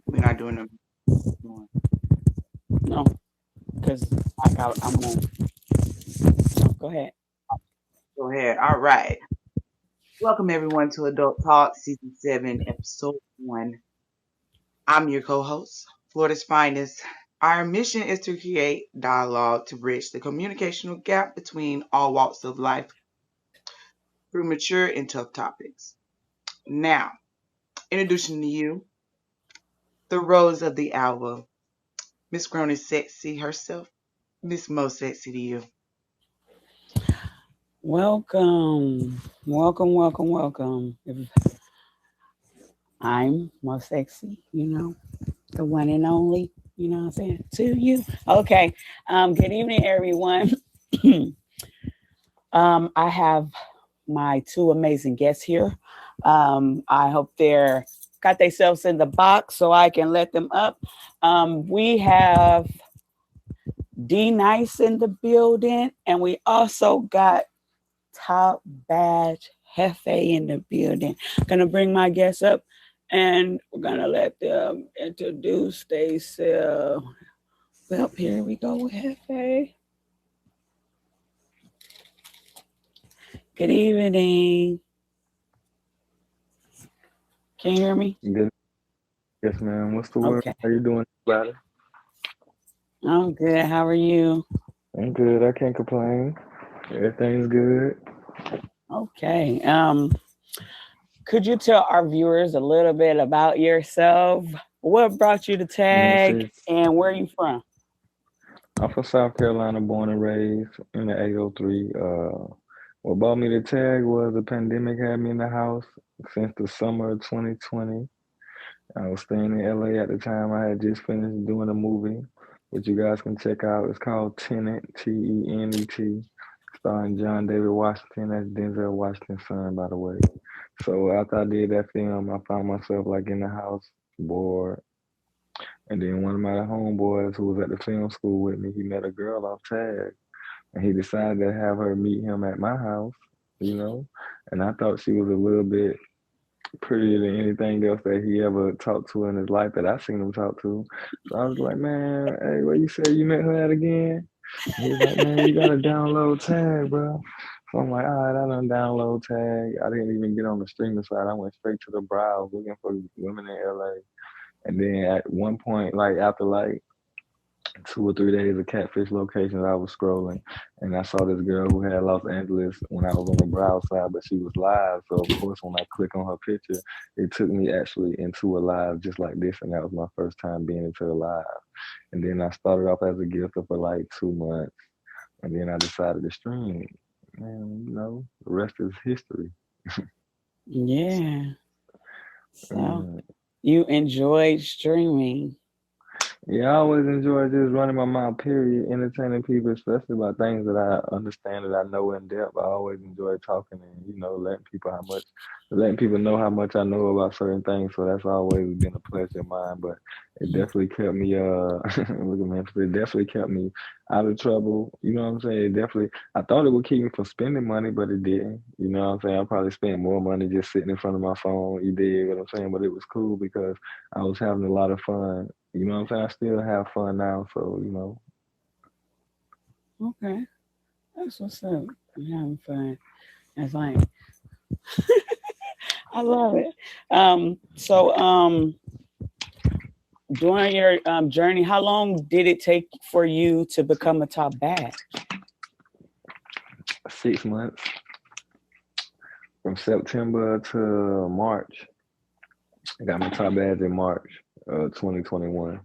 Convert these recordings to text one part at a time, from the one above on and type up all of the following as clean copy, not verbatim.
We're not doing them. No, because I'm on. No, go ahead. Go ahead. All right. Welcome everyone to Adult Talk Season 7, Episode 1. I'm your co-host, Florida's Finest. Our mission is to create dialogue to bridge the communicational gap between all walks of life through mature and tough topics. Now, introducing to you the rose of the hour, Miss Grown and Sexy herself, Miss Mo Sexy to you. Welcome, welcome, welcome, welcome. I'm most sexy, the one and only. You know what I'm saying? To you. Okay. Good evening, everyone. I have my two amazing guests here. I hope they're got themselves in the box so I can let them up. We have D Nice in the building, and we also got Top Badge Hefe in the building. Gonna bring my guests up, and we're gonna let them introduce themselves. Well, here we go with Hefe. Good evening. Can you hear me? Good. Yes, man. What's the word? Okay. How you doing, everybody? I'm good. How are you? I'm good. I can't complain. Everything's good. Okay. Could you tell our viewers a little bit about yourself? What brought you to Man, Tag sis, and where are you from? I'm from South Carolina, born and raised in the 803. What brought me to Tag was the pandemic had me in the house since the summer of 2020. I was staying in LA at the time. I had just finished doing a movie, which you guys can check out. It's called Tenet, Tenet, starring John David Washington. That's Denzel Washington's son, by the way. So after I did that film, I found myself like in the house, bored. And then one of my homeboys who was at the film school with me, he met a girl off Tag, and he decided to have her meet him at my house, you know. And I thought she was a little bit prettier than anything else that he ever talked to in his life that I seen him talk to. So I was like, man, hey, where you say you met her at again? And he was like, man, you gotta download Tag, bro. So I'm like, all right, I done download Tag. I didn't even get on the streaming side. I went straight to the browse looking for women in LA. And then at one point, like after like 2 or 3 days of catfish locations, I was scrolling and I saw this girl who had Los Angeles when I was on the browse side, but she was live. So of course, when I click on her picture, it took me actually into a live just like this, and that was my first time being into a live. And then I started off as a gifter for like 2 months, and then I decided to stream. And the rest is history. Yeah. So Mm. you enjoyed streaming. Yeah, I always enjoy just running my mouth, period, entertaining people, especially about things that I understand that I know in depth. I always enjoy talking and, letting people know how much I know about certain things. So that's always been a pleasure of mine. But it definitely kept me, look at me, it definitely kept me out of trouble. You know what I'm saying? It definitely, I thought it would keep me from spending money, but it didn't. You know what I'm saying? I probably spent more money just sitting in front of my phone. You did what I'm saying? But it was cool because I was having a lot of fun. You know what I'm saying? I still have fun now, so. Okay. That's what's up. You having fun. That's like I love it. So during your journey, how long did it take for you to become a top badge? 6 months from September to March. I got my top badge in March, 2021.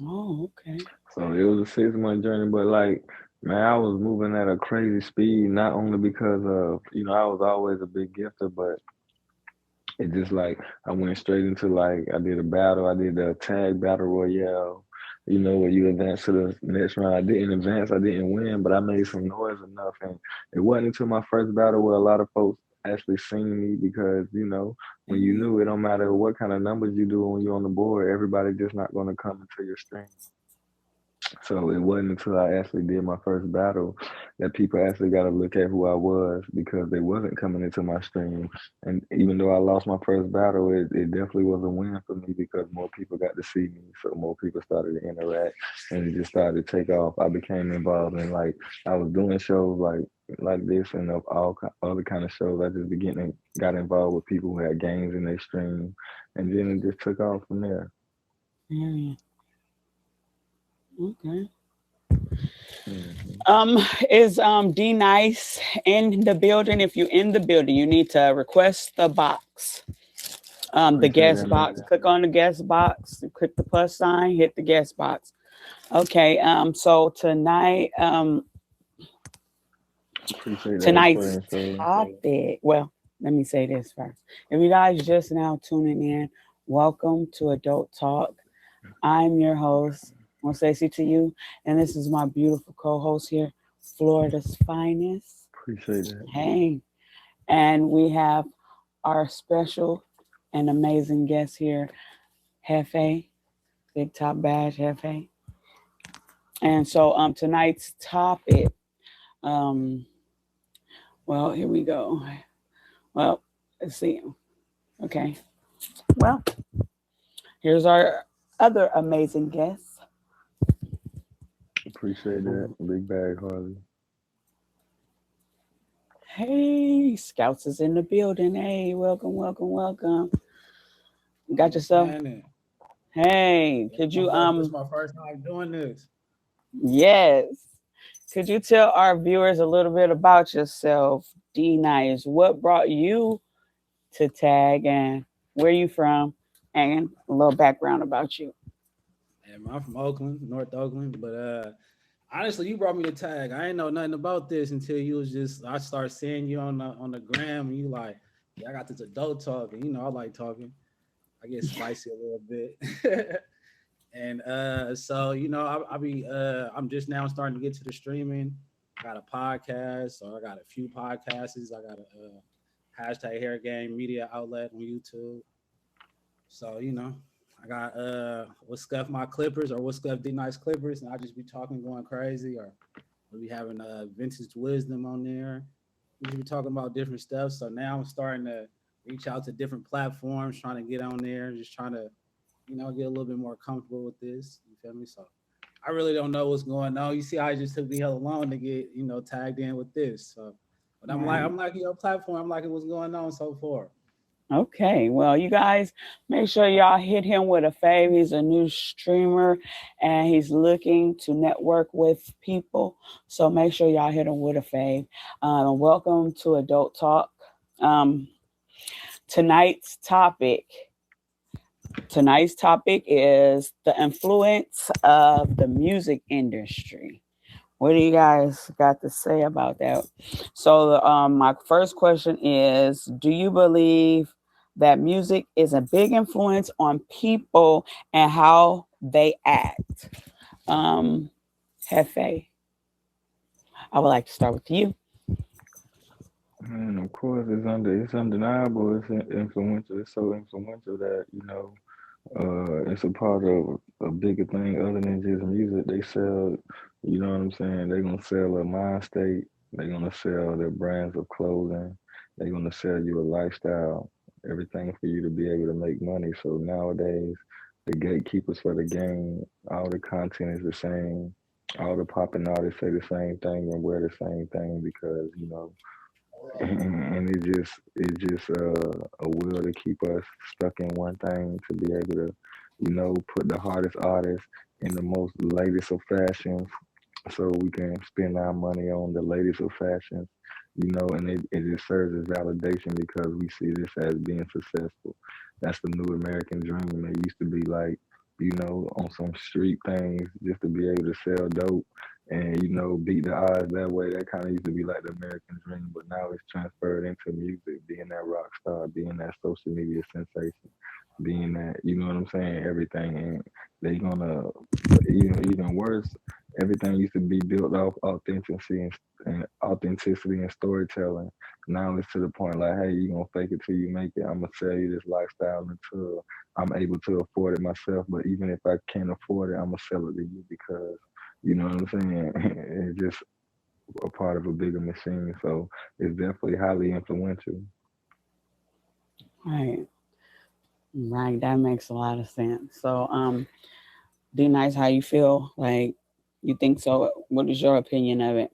Oh, okay. So it was a 6 month journey, but like, man, I was moving at a crazy speed. Not only because of I was always a big gifter, but it just like I went straight into like I did a battle. I did the tag battle royale. Where you advance to the next round. I didn't advance. I didn't win, but I made some noise enough. And it wasn't until my first battle where a lot of folks actually seen me because when you knew it don't matter what kind of numbers you do when you're on the board, everybody just not gonna come into your stream. So it wasn't until I actually did my first battle that people actually got to look at who I was because they wasn't coming into my stream. And even though I lost my first battle, it definitely was a win for me because more people got to see me. So more people started to interact and it just started to take off. I became involved in like, I was doing shows like this and of all other kind of shows. I just began to got involved with people who had games in their stream and then it just took off from there. Yeah. Okay. Hmm. Is D Nice in the building? If you're in the building, you need to request the box. The Appreciate guest that, box. Nikki. Click on the guest box. Click the plus sign. Hit the guest box. Okay. So Appreciate that tonight's explain, Shirley. topic. Well, let me say this first. If you guys just now tuning in, welcome to Adult Talk. I'm your host, Stacey to you, and this is my beautiful co-host here, Florida's finest. Appreciate that. Hey, and we have our special and amazing guest here, Hefe, Big Top Badge Hefe. And so tonight's topic, um, well, here we go. Well, let's see. Okay. Well, here's our other amazing guest. Appreciate that. Big bag, Harley. Hey, Scouts is in the building. Hey, welcome, welcome, welcome. Got yourself. Man, Hey, could you this is my first time doing this. yes. Could you tell our viewers a little bit about yourself, D Nice? What brought you to tag and where you from and a little background about you. And I'm from Oakland, North Oakland, but honestly, you brought me to tag. I ain't know nothing about this until you was just. I started seeing you on the gram, and you like, yeah, I got this adult talking. You know, I like talking. I get spicy a little bit. And so I'm just now starting to get to the streaming. I got a podcast, or I got a few podcasts. I got a hashtag Hair Game media outlet on YouTube. So I got what's scuff my Clippers or what's scuff D Nice Clippers, and I just be talking, going crazy, or we'll be having vintage wisdom on there. We just be talking about different stuff. So now I'm starting to reach out to different platforms, trying to get on there, just trying to get a little bit more comfortable with this. You feel me? So I really don't know what's going on. You see, I just took me hell long to get tagged in with this. So, but I'm liking your platform. I'm liking what's going on so far. Okay, well, you guys make sure y'all hit him with a fave. He's a new streamer and he's looking to network with people. So make sure y'all hit him with a fave. Welcome to Adult Talk. Um, tonight's topic. Tonight's topic is the influence of the music industry. What do you guys got to say about that? So, my first question is: do you believe that music is a big influence on people and how they act? Hefe, I would like to start with you. And of course, it's undeniable. It's influential. It's so influential that it's a part of a bigger thing other than just music. They sell, you know what I'm saying? They're gonna sell a mind state. They're gonna sell their brands of clothing. They're gonna sell you a lifestyle. Everything for you to be able to make money. So nowadays, the gatekeepers for the game, all the content is the same. All the popping artists say the same thing and wear the same thing because and it just a will to keep us stuck in one thing to be able to put the hardest artists in the most latest of fashions so we can spend our money on the latest of fashions, and it just serves as validation because we see this as being successful. That's the new American dream. It used to be like, on some street things just to be able to sell dope and, beat the odds that way. That kind of used to be like the American dream, but now it's transferred into music, being that rock star, being that social media sensation, being that, you know what I'm saying, everything. And they gonna, even worse, everything used to be built off authenticity and storytelling. Now it's to the point like, hey, you gonna fake it till you make it. I'm gonna sell you this lifestyle until I'm able to afford it myself. But even if I can't afford it, I'm gonna sell it to you because You know what I'm saying? It's just a part of a bigger machine. So it's definitely highly influential. Right. Right. That makes a lot of sense. So, D Nice, how you feel? Like, you think so? What is your opinion of it?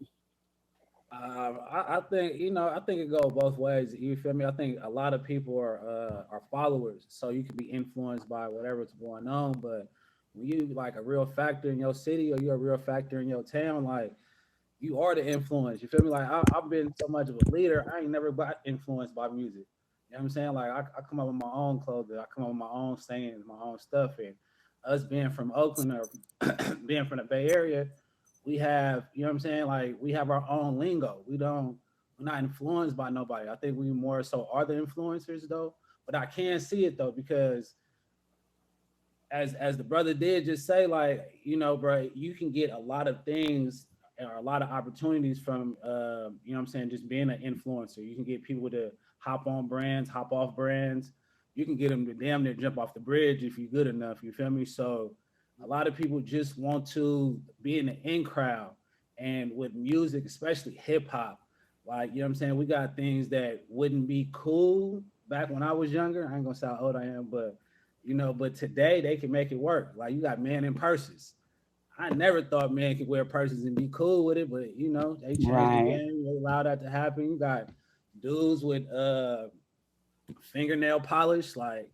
I think I think it goes both ways. You feel me? I think a lot of people are followers, so you can be influenced by whatever's going on. But when you like a real factor in your city or you're a real factor in your town, like you are the influence. You feel me? Like I've been so much of a leader. I ain't never got influenced by music. You know what I'm saying? Like I come up with my own clothes. I come up with my own sayings, my own stuff. And us being from Oakland or being from the Bay Area, we have, you know what I'm saying? Like we have our own lingo. We're not influenced by nobody. I think we more so are the influencers though. But I can see it though, because as the brother did just say, like, bro, you can get a lot of things or a lot of opportunities from you know what I'm saying, just being an influencer. You can get people to hop on brands, hop off brands. You can get them to damn near jump off the bridge if you're good enough. You feel me? So a lot of people just want to be in the in crowd. And with music, especially hip hop, like, you know what I'm saying, we got things that wouldn't be cool back when I was younger. I ain't gonna say how old I am, but but today they can make it work. Like you got men in purses. I never thought men could wear purses and be cool with it, but they changed the Right. game. They allowed that to happen. You got dudes with fingernail polish, like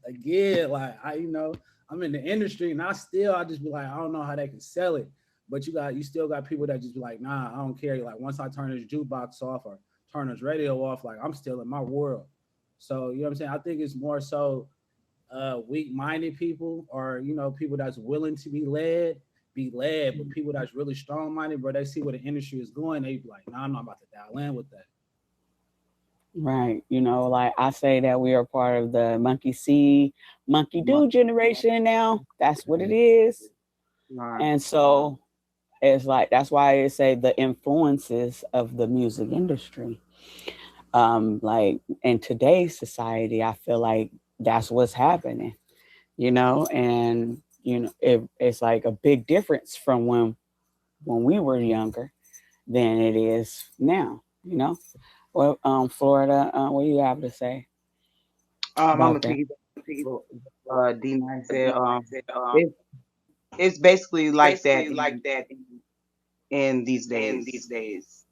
again, like I'm in the industry and I just be like, I don't know how they can sell it. But you still got people that just be like, nah, I don't care. Like once I turn this jukebox off or turn this radio off, like I'm still in my world. So you know what I'm saying? I think it's more so weak-minded people, or people that's willing to be led, but people that's really strong-minded, bro, they see where the industry is going, they be like, nah, I'm not about to dial in with that. Right. Like I say that we are part of the Monkey See, Monkey Do generation now. That's what it is. Right. And so it's like that's why I say the influences of the music industry. Like in today's society, I feel like that's what's happening, and it's like a big difference from when we were younger than it is now. Well, Florida, what do you have to say I'm about gonna that? piggyback what D9 said. It, it's basically like that in these days.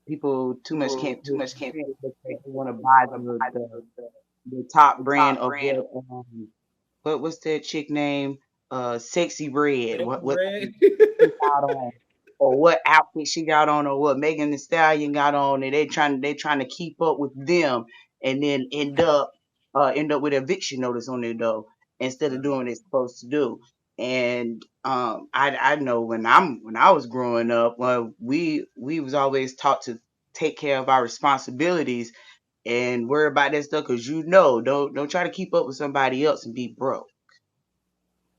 People too much can't pay attention, but they want to buy the top brand of what what's that chick name? Sexy Red. What Bread. she got on, or what outfit she got on, or what Megan Thee Stallion got on, and they trying to keep up with them, and then end up with eviction notice on their door instead of doing what they're supposed to do. And I know when I was growing up, we was always taught to take care of our responsibilities and worry about that stuff, because don't try to keep up with somebody else and be broke.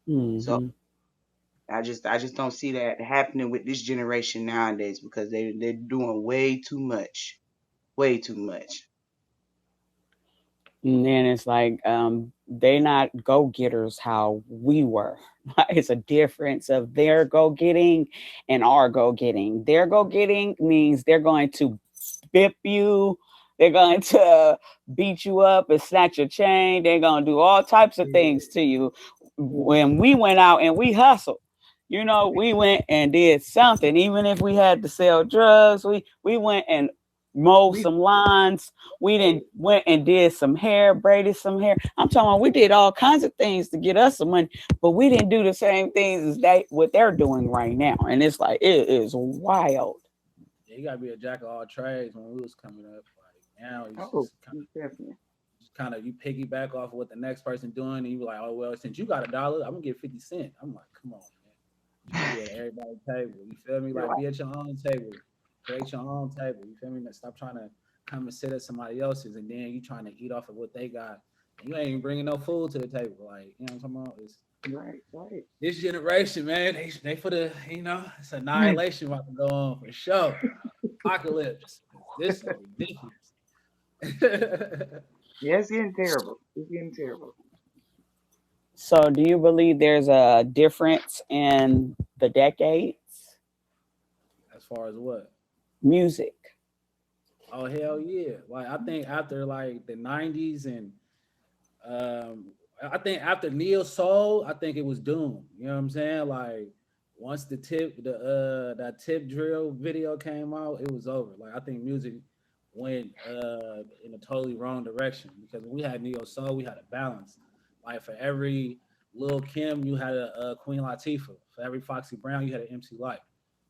So Hmm. I just don't see that happening with this generation nowadays, because they're doing way too much. Way too much. And then it's like they not go getters how we were. It's a difference of their go getting and our go getting. Their go getting means they're going to bip you. They're going to beat you up and snatch your chain. They're going to do all types of things to you. When we went out and we hustled, we went and did something. Even if we had to sell drugs, we went and mowed We some lawns. We didn't went and did some hair, braided some hair. I'm talking about we did all kinds of things to get us some money, but we didn't do the same things as what they're doing right now. And it's like it is wild. Yeah, you gotta be a jack of all trades when we was coming up. Like now, it's oh just definitely. you piggyback off of what the next person doing, and you be like, oh well, since you got $1, I'm gonna get 50 cents. I'm like, come on, man, you should be at everybody's table. You feel me? You're Like right. be at your own table, create your own table. You feel me? Stop trying to come and sit at somebody else's, and then you trying to eat off of what they got. And you ain't even bringing no food to the table. Like what I'm talking about? It's Right, right. this generation, man. They for the it's annihilation about to go on for sure. Apocalypse. This is ridiculous. Yeah, it's getting terrible. It's getting terrible. So, do you believe there's a difference in the decades? As far as what? Music. Oh hell yeah! Like I think after like the '90s and I think after Neo Soul, I think it was doomed. You know what I'm saying? Like once that tip drill video came out, it was over. Like I think music went in a totally wrong direction because when we had Neo Soul, we had a balance. Like for every Lil Kim, you had a Queen Latifah. For every Foxy Brown, you had an MC Light.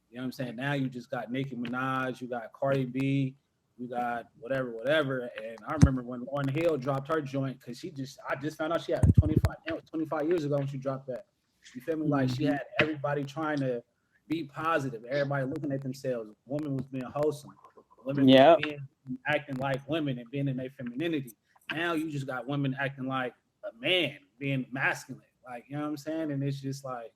You know what I'm saying? Now you just got Nicki Minaj, you got Cardi B, you got whatever, whatever. And I remember when Lauryn Hill dropped her joint because I just found out she had 25 years ago when she dropped that. You feel me? Like she Mhm. had everybody trying to be positive, everybody looking at themselves. Women was being wholesome, women was Yep. being acting like women and being in their femininity. Now you just got women acting like a man, being masculine. Like, you know what I'm saying? And it's just like,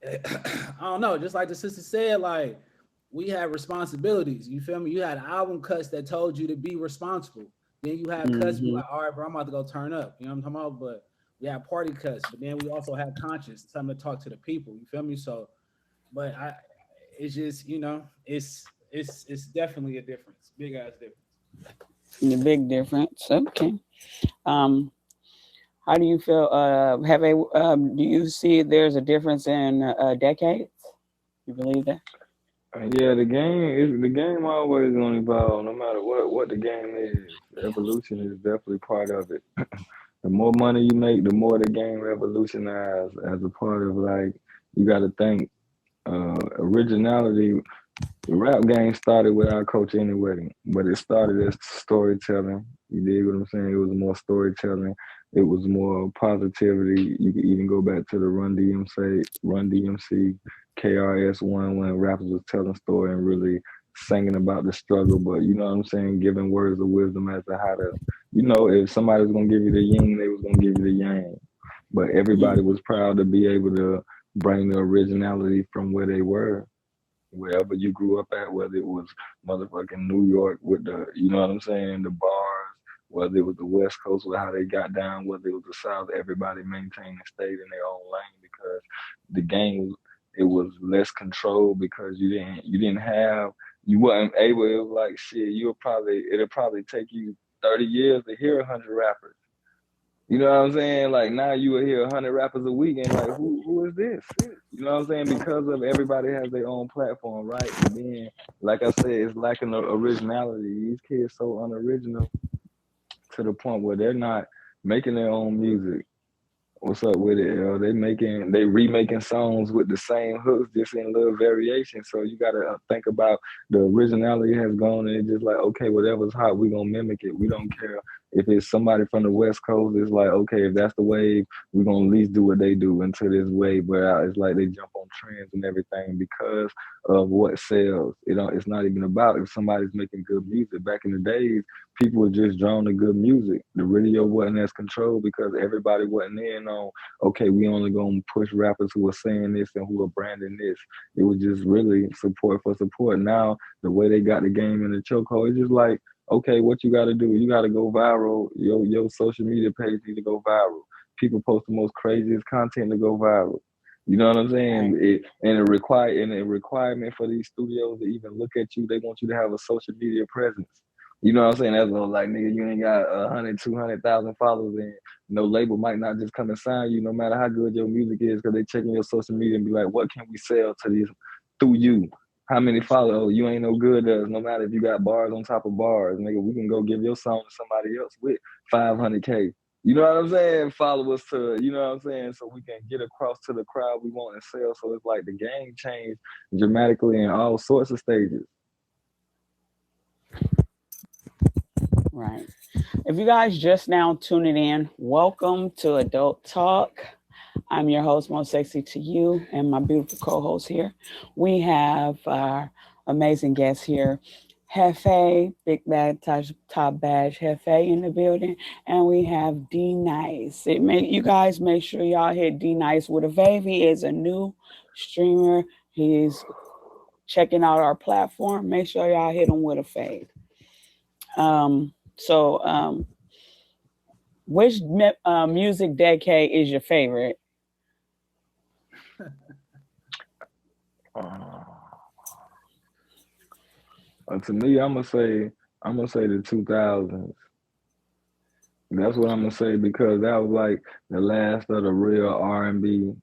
I don't know, just like the sister said, like we had responsibilities. You feel me? You had album cuts that told you to be responsible. Then you had cuts be Hmm. like, all right, bro, I'm about to go turn up. You know what I'm talking about? But we had party cuts, but then we also had conscience, something to talk to the people. You feel me? So, but it's just it's definitely a difference, big ass difference. The big difference. Okay. Um, how do you feel? Do you see there's a difference in decades? You believe that? Yeah, the game always gonna evolve, no matter what the game is. Evolution is definitely part of it. The more money you make, the more the game revolutionize. As a part of like, you got to think originality. The rap game started without Coach anyway, but it started as storytelling. You dig what I'm saying? It was more storytelling. It was more positivity. You could even go back to the Run DMC, KRS-One when rappers was telling story and really singing about the struggle. But you know what I'm saying? Giving words of wisdom as to how to, if somebody was gonna give you the yin, they was gonna give you the yang. But everybody was proud to be able to bring the originality from where they were, wherever you grew up at, whether it was motherfucking New York with the, you know what I'm saying, the bars, whether it was the West Coast with how they got down, whether it was the South, everybody maintained and stayed in their own lane because the game it was less controlled because you wasn't able. It was like shit. It'll probably take you 30 years to hear 100 rappers. You know what I'm saying? Like now you will hear 100 rappers a week and like who is this? You know what I'm saying? Because of everybody has their own platform, right? And then, like I said, it's lacking the originality. These kids so unoriginal to the point where they're not making their own music. What's up with it? They remaking songs with the same hooks, just in little variations. So you gotta think about the originality has gone, and it's just like, okay, whatever's hot, we gonna mimic it. We don't care if it's somebody from the West Coast. It's like, okay, if that's the wave, we gonna at least do what they do until this wave. But it's like they jump on trends and everything because of what sells. It's not even about if somebody's making good music. Back in the days, people were just drawn to good music. The radio wasn't as controlled because everybody wasn't in on, okay, we only gonna push rappers who are saying this and who are branding this. It was just really support for support. Now the way they got the game in the chokehold, it's just like, okay, what you gotta do? You gotta go viral. Your social media page need to go viral. People post the most craziest content to go viral. You know what I'm saying? Right. A requirement for these studios to even look at you, they want you to have a social media presence. You know what I'm saying? That's what, like, nigga, you ain't got 100, 200,000 followers, and no label might not just come and sign you, no matter how good your music is, because they checking your social media and be like, what can we sell to these through you? How many followers? Oh, you ain't no good to us. No matter if you got bars on top of bars, nigga, we can go give your song to somebody else with 500K. You know what I'm saying? Followers to, you know what I'm saying? So we can get across to the crowd we want and sell. So it's like the game changed dramatically in all sorts of stages. Right. If you guys just now tuning in, welcome to Adult Talk. I'm your host, Most Sexy to You, and my beautiful co-host here. We have our amazing guest here, Hefe, Big Bad Top Badge Hefe in the building, and we have D Nice. You guys make sure y'all hit D Nice with a Vave. He is a new streamer. He's checking out our platform. Make sure y'all hit him with a fade. Um, so, um, Which music decade is your favorite? Uh, to me, I'm gonna say the 2000s. That's what I'm gonna say because that was like the last of the real R&B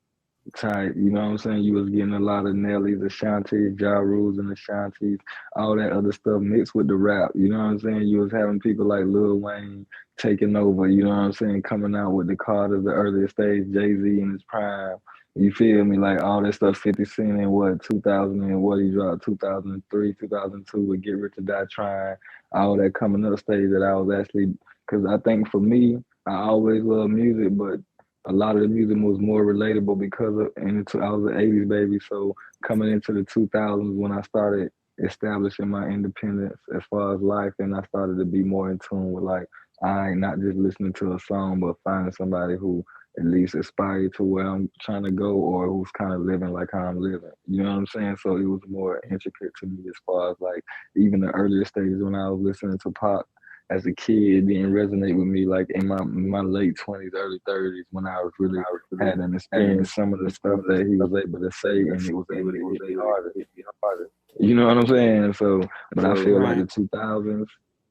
type. You know what I'm saying? You was getting a lot of Nelly's, Ashanti, Ja Rules, and Ashanti's, all that other stuff mixed with the rap. You know what I'm saying? You was having people like Lil Wayne taking over. You know what I'm saying? Coming out with the Carters, the earlier stage, Jay Z in his prime. You feel me? Like all that stuff, 50 Cent in what, 2000 and what he dropped, 2003, 2002 with Get Rich or Die Trying, all that coming up stage that I was actually, because I think for me, I always love music, but a lot of the music was more relatable because of, and I was an 80s baby. So coming into the 2000s when I started establishing my independence as far as life, and I started to be more in tune with like, I ain't not just listening to a song, but finding somebody who at least aspired to where I'm trying to go or who's kind of living like how I'm living. You know what I'm saying? So it was more intricate to me as far as like even the earlier stages when I was listening to pop as a kid, it didn't resonate with me like in my late 20s, early 30s when I was really hadn't experienced some of the stuff that he was able to say, and it was able to hit me harder. You know what I'm saying? So, but I feel like Right. the 2000s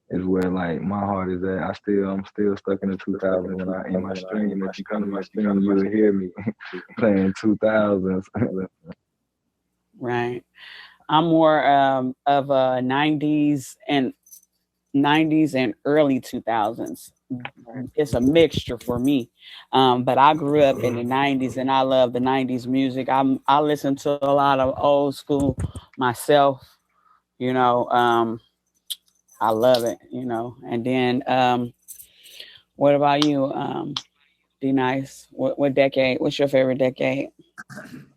is where like my heart is at. I'm still stuck in the 2000s. When I in my stream, if you come to my stream, you'll hear me playing 2000s. Right. I'm more of a 90s and early 2000s. It's a mixture for me. But I grew up in the 90s and I love the 90s music. I listen to a lot of old school myself, you know. I love it, you know. And then what about you, D Nice? What decade? What's your favorite decade?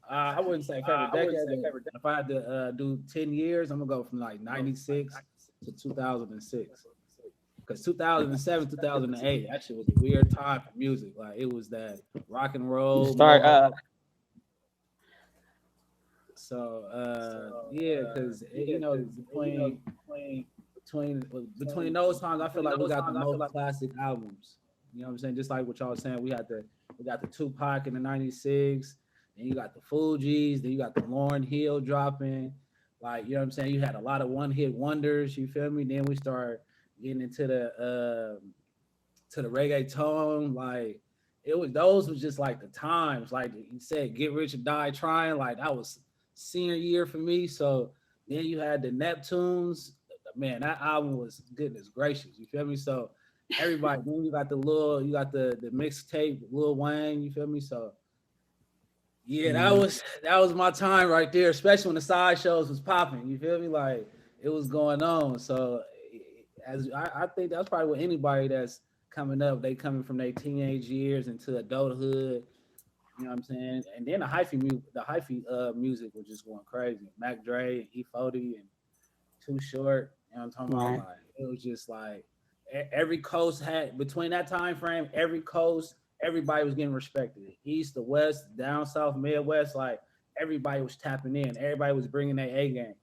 I wouldn't say favorite decade, but if I had to do 10 years, I'm gonna go from like 96 to 2006. Because 2007, 2008 actually was a weird time for music. Like it was that rock and You roll, start mohawk. So yeah, because between those times, I feel like we got the most classic albums. You know what I'm saying? Just like what y'all was saying, we got the Tupac in the '96, then you got the Fugees, then you got the Lauryn Hill dropping. Like you know what I'm saying? You had a lot of one hit wonders. You feel me? Then we start getting into the reggaeton. Like those was just like the times. Like you said, Get Rich or Die Trying. Like that was senior year for me. So then you had the Neptunes. Man, that album was goodness gracious. You feel me? So everybody, then you got the mixtape, Lil Wayne. You feel me? So yeah, that was my time right there, especially when the side shows was popping. You feel me? Like it was going on. So as I think that's probably what anybody that's coming up, they coming from their teenage years into adulthood. You know what I'm saying? And then the hyphy music was just going crazy. Mac Dre and E40 and Too Short. You know what I'm talking about? right. Like it was just like every coast had between that time frame, every coast, everybody was getting respected. East, the West, down south, Midwest, like everybody was tapping in. Everybody was bringing their A game.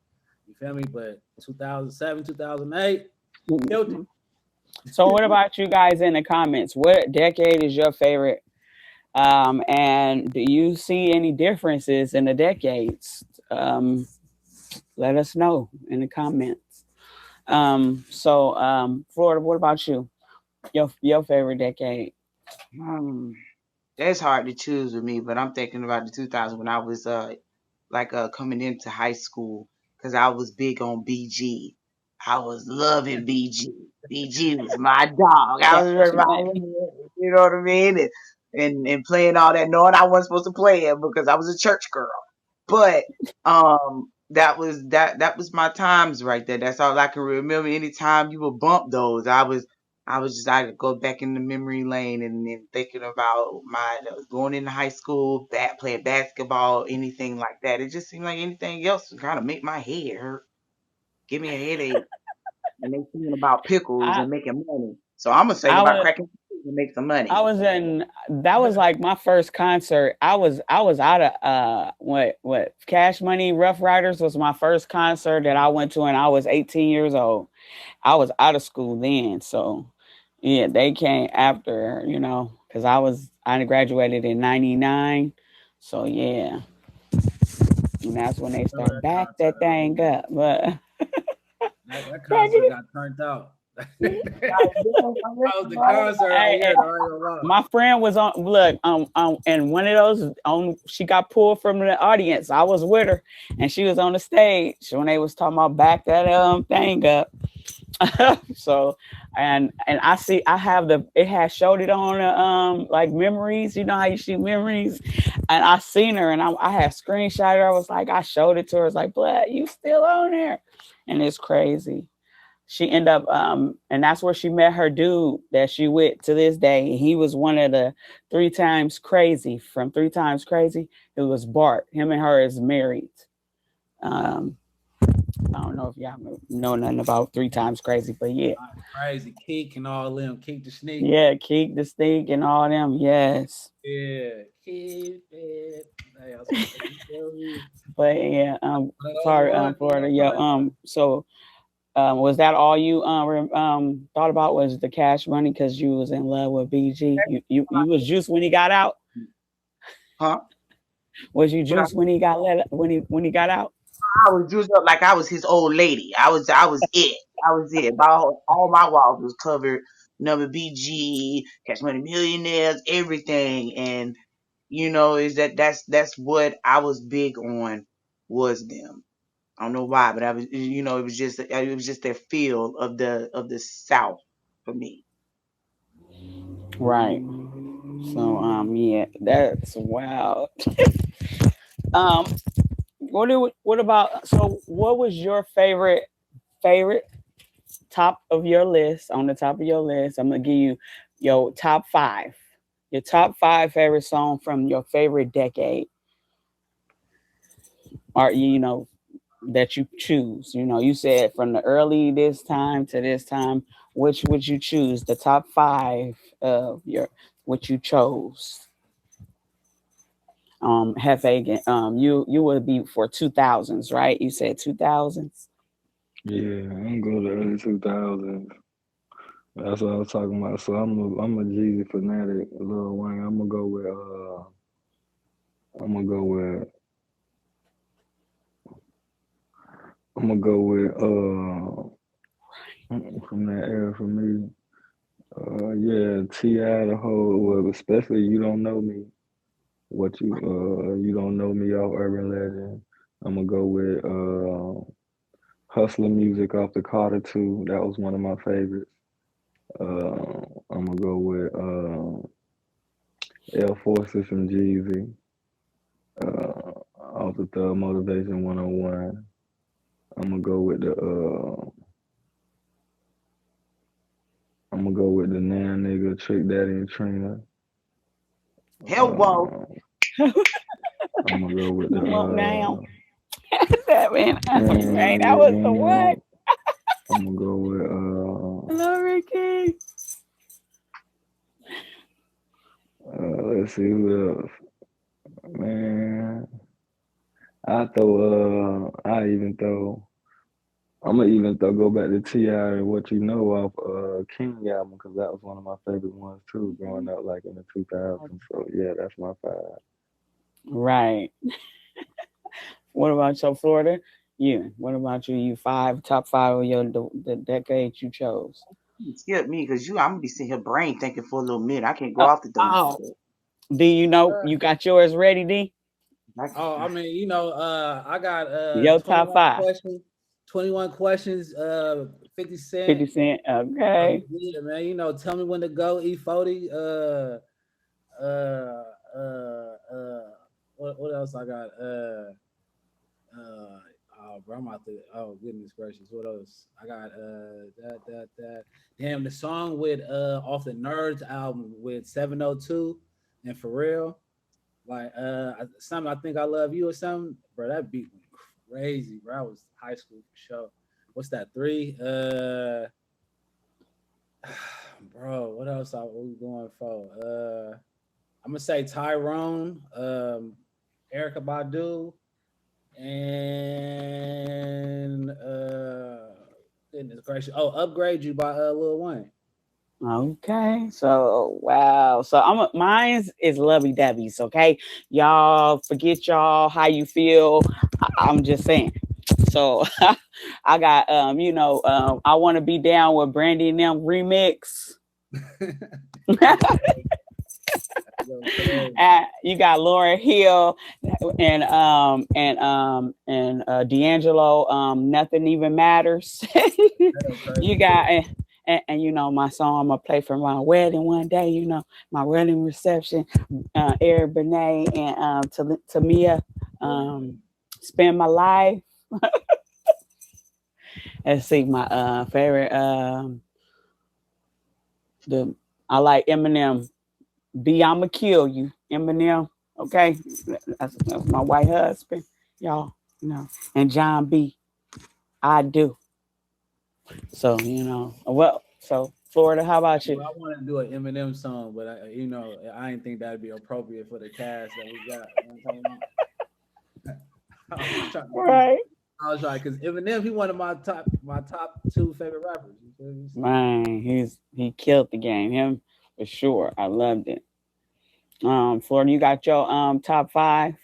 You feel me? But 2007, 2008, killed it. So what about you guys in the comments? What decade is your favorite? And do you see any differences in the decades? Let us know in the comments. Florida, what about you? Your favorite decade? Hmm. That's hard to choose with me, but I'm thinking about the 2000 when I was coming into high school because I was big on BG. I was loving BG. BG was my dog. I Got was what you reminding mean? you know what I mean, and playing all that, knowing I wasn't supposed to play it because I was a church girl. But that was my times right there. That's all I can remember. Anytime you would bump those, I was just I could go back in the memory lane and thinking about my going into high school, playing basketball, anything like that. It just seemed like anything else would kind of make my head hurt, give me a headache, and they thinking about pickles I and making money. So I'm gonna say I about was cracking pickles and make some I money. was in that was like my first concert. I was out of what Cash Money Rough Riders was my first concert that I went to and I was 18 years old. I was out of school then, so Yeah, they came after, because I graduated in '99. So yeah, and that's when they Remember start that back that concert? thing up. But That back concert got turned out. That was the concert of the hey, year. Though, I ain't gonna lie. my friend was on look and one of those on she got pulled from the audience. I was with her and she was on the stage when they was talking about back that thing up. So and I have it has showed it on like memories, you know how you see memories, and I seen her and I had screenshot her. I was like, I showed it to her. It's like, but you still on there, and it's crazy. She ended up and that's where she met her dude that she with to this day. He was one of the Three Times Crazy. From Three Times Crazy, it was Bart. Him and her is married. um I don't know if y'all know nothing about Three Times Crazy, but yeah. Crazy Keek and all them. Keek the Sneak. Yeah, Keek the Stink and all them. Yes. Yeah. Keep it. Hey, I was like, you feel me? But yeah, Those sorry, was Florida. Yeah, so was that all you thought about was the Cash Money because you was in love with BG? You was juiced when he got out? Huh? Was you When juiced when he got when he got out? I was dressed up like I was his old lady. I was it. I was it. All my walls was covered. Number BG, Cash Money Millionaires, everything. And is that's what I was big on was them. I don't know why, but I was it was just their feel of the South for me. Right. So yeah, that's wild. Um what about what was your favorite top of your list, on the top of your list? I'm gonna give you your top five. Your top five favorite song from your favorite decade. Or that you choose. You said from the early this time to this time, which would you choose? The top five of your what you chose. Hefe, you would be for 2000s, right? You said 2000s. Yeah, I'm going to early 2000s. That's what I was talking about. So I'm a Jeezy fanatic, Lil Wayne. I'm gonna go with I'm gonna go with from that era for me. Yeah, T.I. the whole, well, especially You Don't Know Me. You Don't Know Me off Urban Legend. I'm gonna go with Hustler Music off the Carter 2. That was one of my favorites. I'm gonna go with Air Forces from Jeezy. Off the Thug Motivation 101. I'm gonna go with the Nan nigga Trick Daddy and Trina. Hell, whoa. I'm gonna go with the Come on now. That man, right? That was the one. I'm gonna go with Hello, Ricky. let's see who else. Man, I throw I even throw I'm gonna even throw go back to T.I. and What You Know off King album because that was one of my favorite ones too growing up like in the 2000s. So yeah, that's my five. Right. What about your Florida? You. What about you? You top five of the decade you chose. You skip me because I'm gonna be sitting here brain thinking for a little minute. I can't go Oh, off the dome. oh. D, you know you got yours ready, D? Oh, I mean, I got Your top 21 five. questions. 21 questions, 50 50 Cent. Cent. Okay. Yeah, man. Tell me when to go, E40. Uh, what else I got? Oh, bro, I'm out there. Oh, goodness gracious. What else? I got that. Damn, the song with off the Nerds album with 702 and For Real. Like something I think I love you or something, bro. That beat went crazy, bro. I was high school for sure. What's that? Three? Bro, what else are we going for? I'm gonna say Tyrone, Erica Badu, and goodness gracious. Oh, Upgrade You by Lil Wayne. Okay, so wow, so mine's is lovey dovey's. Okay, y'all forget y'all how you feel. I'm just saying. So I got I want to be down with Brandy and them remix. You got Laura Hill and D'Angelo. Nothing even matters. You got and you know my song I'm gonna play for my wedding one day. You know my wedding reception. Eric Benet and Tamia. Spend my life. Let's see my favorite. I like Eminem. B, I'ma kill you, Eminem. Okay, that's my white husband, y'all. You know, and John B. I do. So so Florida. How about you? Well, I want to do an Eminem song, but I didn't think that'd be appropriate for the cast that we got. You know what I'm talking about? Right. I was right because Eminem, he one of my top two favorite rappers. Man, he killed the game. Him for sure. I loved it. Florida, you got your top 5?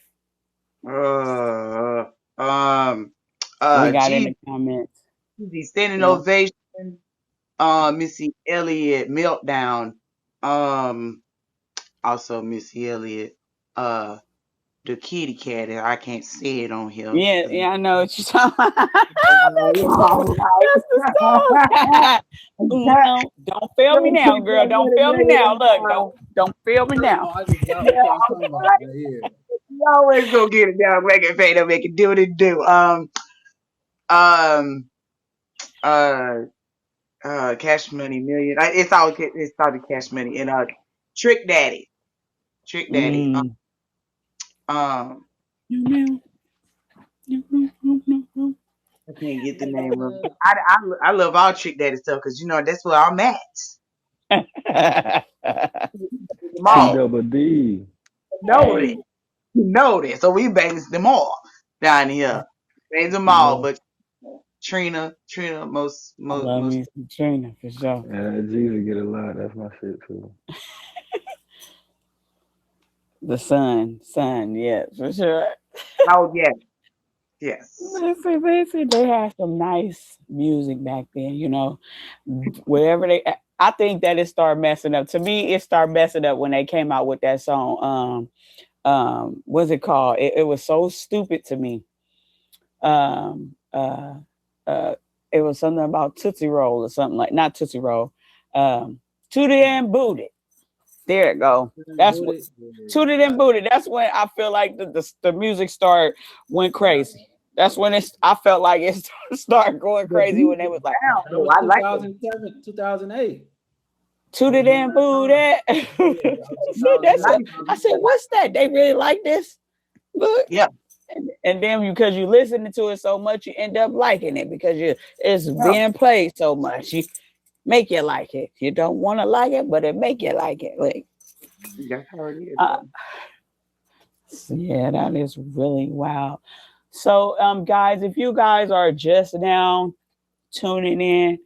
We got in the comments. The standing ovation. Missy Elliott meltdown. Also Missy Elliott. The kitty cat. I can't say it on here. Yeah, I know what you're talking about. That's the song. Don't fail me now, girl. Don't fail me now. Look, don't fail me now. You always gonna get it down, make it fade, make it do what it do. Cash Money Million. It's all the Cash Money and Trick Daddy. I can't get the name of it. I love all Trick Daddy stuff because that's where I'm at. T-double-D. Know that. So we bang them all down here. Bang them all, but Trina most. I love me some Trina for sure. Yeah, Jesus get a lot. That's my shit too. The sun, yeah, for sure. Oh yes. Listen, they had some nice music back then. Wherever I think that it started messing up. To me, it started messing up when they came out with that song. What's it called? It was so stupid to me. It was something about Tootsie Roll or something like not Tootsie Roll. Tooted and Booted. There it go. That's what Tooted and Booted. That's when I feel like the music went crazy. That's when I felt like it started going crazy when they was like, oh, I like 2007, 2008. Tooted and Booted. I said, what's that? They really like this? Look. Yeah. And then because you listening to it so much, you end up liking it because it's being played so much. You make you like it. You don't want to like it, but it make you like it. Like that's how it is. Yeah, that is really wild. So, guys, if you guys are just now tuning in,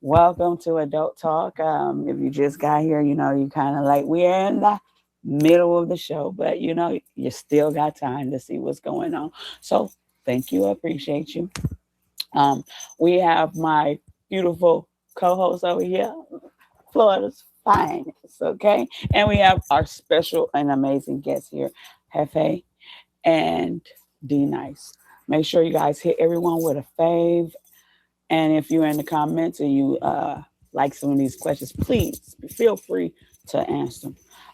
welcome to Adult Talk. If you just got here, you kind of like we're in the middle of the show, but you still got time to see what's going on. So, thank you, I appreciate you. We have my beautiful co-host over here, Florida's finest, okay? And we have our special and amazing guests here, Hefe and D-Nice. Make sure you guys hit everyone with a fave. And if you're in the comments and you like some of these questions, please feel free to answer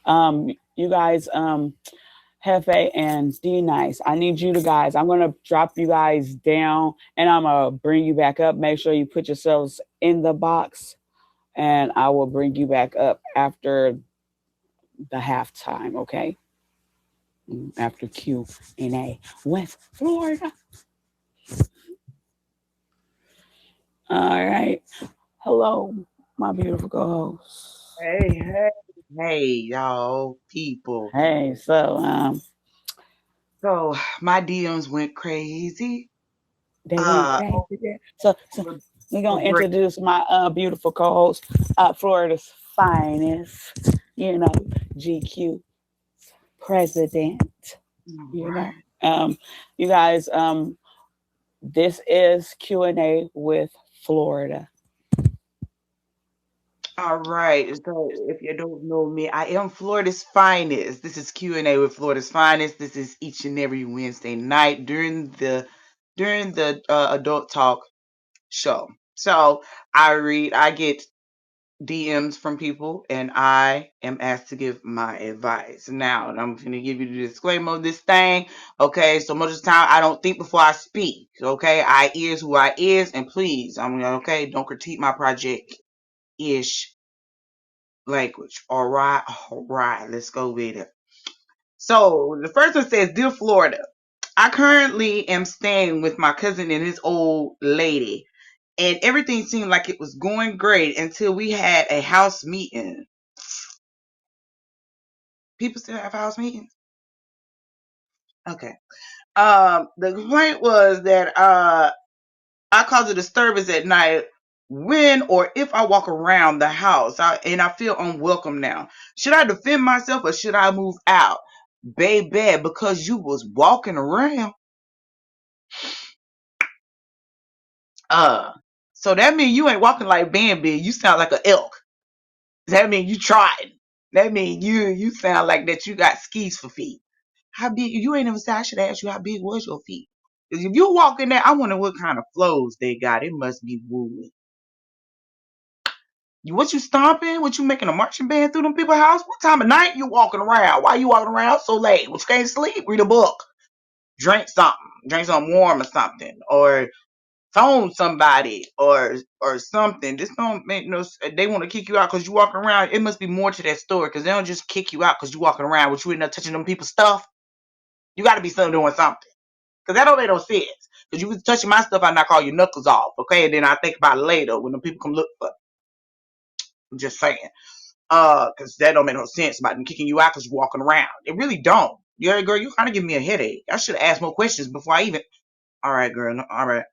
them. You guys, Hefe and D-Nice, I need you guys. I'm going to drop you guys down and I'm going to bring you back up. Make sure you put yourselves in the box and I will bring you back up after the halftime, okay? After Q&A with Florida. All right. Hello, my beautiful co-host. Hey, y'all, people. Hey, so my DMs went crazy. They went crazy. So We're gonna Great. introduce my beautiful co-host, Florida's finest, you know, GQ president. All You know, right. you guys, this is Q&A with Florida. All right. So if you don't know me, I am Florida's finest. This is Q&A with Florida's finest. This is each and every Wednesday night during the Adult Talk show. So I get DMs from people and I am asked to give my advice. Now, I'm going to give you the disclaimer of this thing. Okay, so much of the time I don't think before I speak. Okay, I is who I is, and please, okay, don't critique my project ish language. All right, let's go with it. So the first one says, Dear Florida, I currently am staying with my cousin and his old lady, and everything seemed like it was going great until we had a house meeting. People still have house meetings? Okay. The complaint was that I cause a disturbance at night when or if I walk around the house, and I feel unwelcome now. Should I defend myself or should I move out? Baby, because you was walking around. So that means you ain't walking like Bambi. You sound like an elk. That means you tried. That means you sound like that you got skis for feet. How big? You ain't never said. I should ask you how big was your feet. Because if you walk in there, I wonder what kind of flows they got. It must be woolly. What you stomping? What you making a marching band through them people's house? What time of night you walking around? Why you walking around so late? What, you can't sleep? Read a book. Drink something. Drink something warm or something. Or phone somebody or something. This don't make no. They want to kick you out because you walking around. It must be more to that story because they don't just kick you out because you walking around. But you end up touching them people's stuff. You got to be doing something. Because that don't make no sense. Because you was touching my stuff, I knock all your knuckles off. Okay, and then I think about it later when the people come look for. I'm just saying. Because that don't make no sense about them kicking you out because you're walking around. It really don't. Yeah, girl, you kind of give me a headache. I should have asked more questions before I even. All right, girl. All right,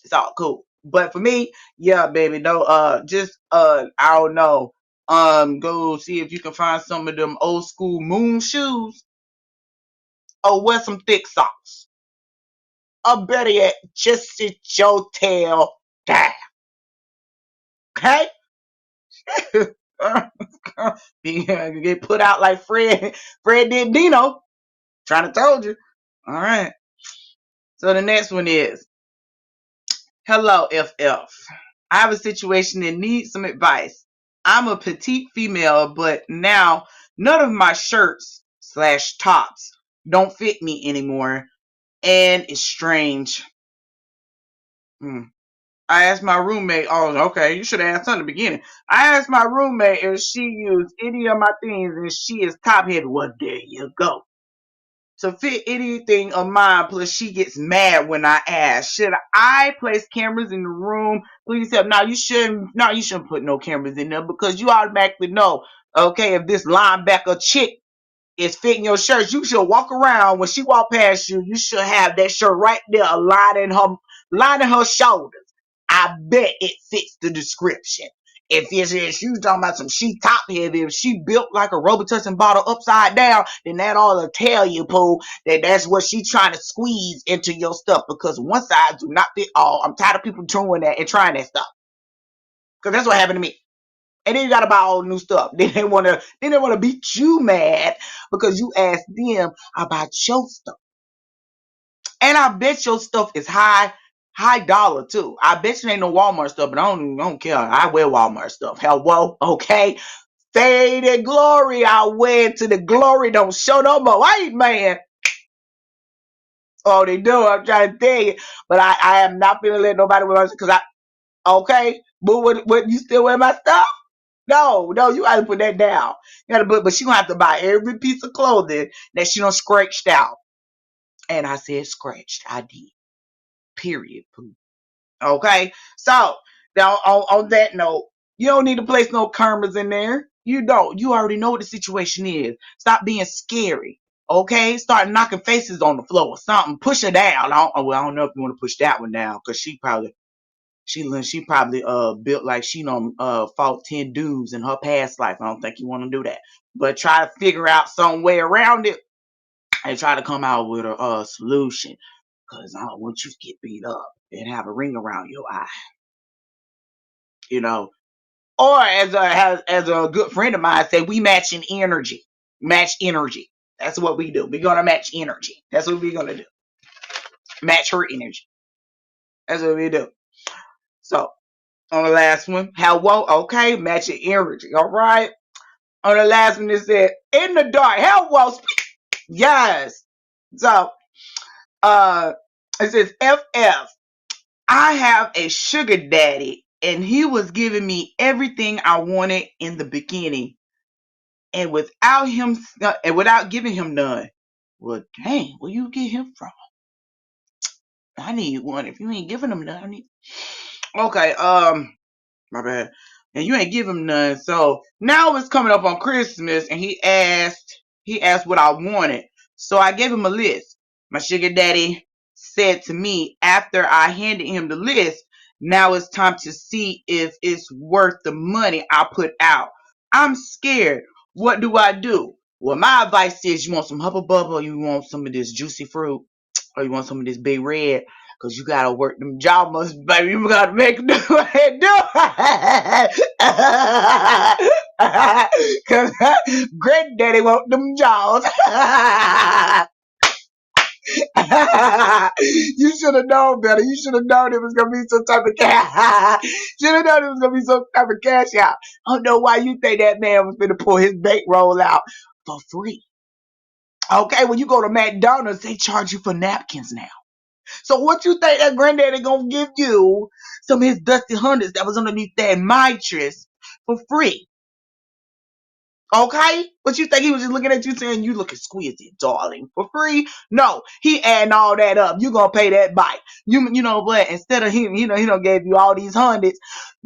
it's all cool. But for me, yeah, baby, no. Just I don't know. Go see if you can find some of them old school moon shoes or wear some thick socks. Or better yet, just sit your tail down. Okay? Get put out like Fred did Dino. Trying to told you. All right. So the next one is, hello, FF. I have a situation that needs some advice. I'm a petite female, but now none of my shirts / tops don't fit me anymore. And it's strange. I asked my roommate, oh, okay, you should have asked her in the beginning. I asked my roommate if she used any of my things and she is top heavy. Well, there you go. To fit anything of mine, plus she gets mad when I ask, should I place cameras in the room? Please help. No, you shouldn't put no cameras in there because you automatically know, okay, if this linebacker chick is fitting your shirt, you should walk around when she walk past you. You should have that shirt right there, lining her shoulders. I bet it fits the description. If she's talking about some she top heavy, if she built like a Robitussin bottle upside down, then that ought to tell you, Pooh, that's what she trying to squeeze into your stuff because one size do not fit all. I'm tired of people doing that and trying that stuff. Because that's what happened to me. And then you gotta buy all new stuff. Then they wanna beat you mad because you asked them about your stuff. And I bet your stuff is high dollar too. I bet you ain't no Walmart stuff, but I don't care. I wear Walmart stuff. Hello, okay. Faded glory, I wear to the glory don't show no more. Right, man. Oh, they do. I'm trying to tell you, but I am not gonna let nobody wear my because okay. But what you still wear my stuff? No, you gotta put that down. You gotta but she gonna have to buy every piece of clothing that she done scratched out. And I said scratched. I did. Period. Okay. So now on that note, you don't need to place no cameras in there. You don't. You already know what the situation is. Stop being scary. Okay. Start knocking faces on the floor or something. Push her down. I don't know if you want to push that one down because she probably She probably built like she fought 10 dudes in her past life. I don't think you want to do that. But try to figure out some way around it and try to come out with a solution. Cause I don't want you to get beat up and have a ring around your eye. You know. Or as a good friend of mine said, we match in energy. Match energy. That's what we do. We're gonna match energy. That's what we're gonna do. Match her energy. That's what we do. So on the last one, okay, match your energy. All right. On the last one, it said in the dark. Yes. So it says FF. I have a sugar daddy, and he was giving me everything I wanted in the beginning, and without giving him none. Well, dang, where you get him from? I need one. If you ain't giving him none, I need. Okay, my bad. And you ain't give him none. So now it's coming up on Christmas, and he asked what I wanted. So I gave him a list. My sugar daddy said to me after I handed him the list, now it's time to see if it's worth the money I put out. I'm scared. What do I do? Well, my advice is you want some Hubba Bubba, or you want some of this juicy fruit, or you want some of this Big Red. Cause you gotta work them jaws, baby. You gotta make them do it. Cause granddaddy want them jaws. You should have known better. You should have known it was gonna be some type of cash. Should have known it was gonna be some type of cash out. I don't know why you think that man was gonna pull his bankroll out for free. Okay, when you go to McDonald's, they charge you for napkins now. So what you think that granddaddy gonna give you some of his dusty hundreds that was underneath that mattress for free? Okay? What you think he was just looking at you saying you looking squeezy, darling, for free? No, he adding all that up. You gonna pay that bite. You know what? Instead of him, he done gave you all these hundreds,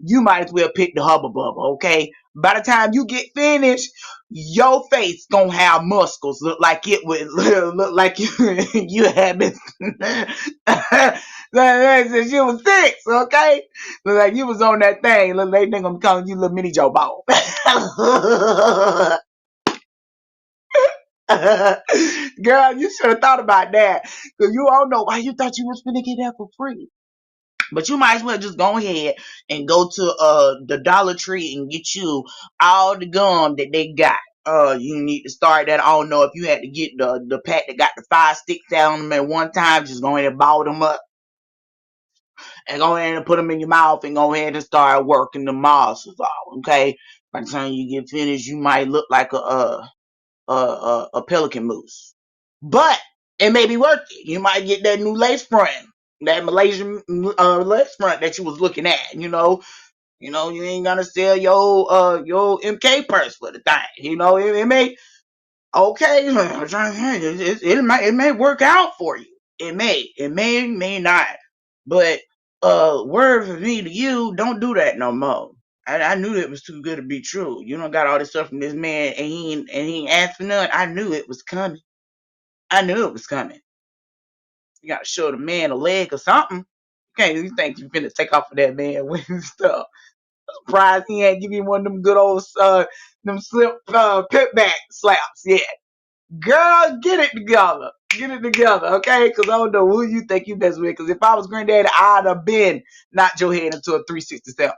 you might as well pick the Hubba Bubba, okay? By the time you get finished, your face gonna have muscles. Look like it would look like you had been since you was 6, okay? Look like you was on that thing. Look like they gonna be calling you little mini Joe Ball. Girl, you should have thought about that. Cause you don't know why you thought you was finna get that for free. But you might as well just go ahead and go to the Dollar Tree and get you all the gum that they got. You need to start that. I don't know if you had to get the pack that got the 5 sticks down them at one time. Just go ahead and ball them up and go ahead and put them in your mouth and go ahead and start working the muscles off. Okay. By the time you get finished, you might look like a pelican moose, but it may be worth it. You might get that new lace front, that Malaysian lace front that you was looking at. You ain't gonna sell your MK purse for the thing. It may okay. It may work out for you. It may not. But word from me to you, don't do that no more. I knew it was too good to be true. You don't got all this stuff from this man, and he ain't asked for none. I knew it was coming. I knew it was coming. You gotta show the man a leg or something. You think you finna take off of that man with his stuff? I'm surprised he ain't give you one of them good old them slip pit back slaps yet. Girl, get it together. Get it together, okay? Because I don't know who you think you best with. Because if I was granddaddy, I'd have been knocked your head into a 367.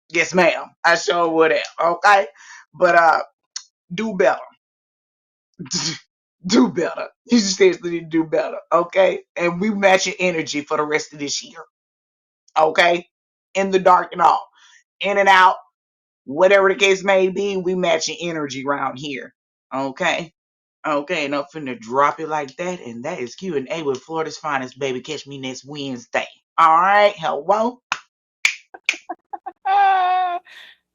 Yes, ma'am. I sure would have, okay? But do better. Do better. You seriously need to do better, okay? And we match your energy for the rest of this year, okay? In the dark and all. In and out, whatever the case may be, we match your energy around here, okay? Okay, and I'm finna drop it like that, and that is Q&A with Florida's Finest, baby. Catch me next Wednesday. All right, hello?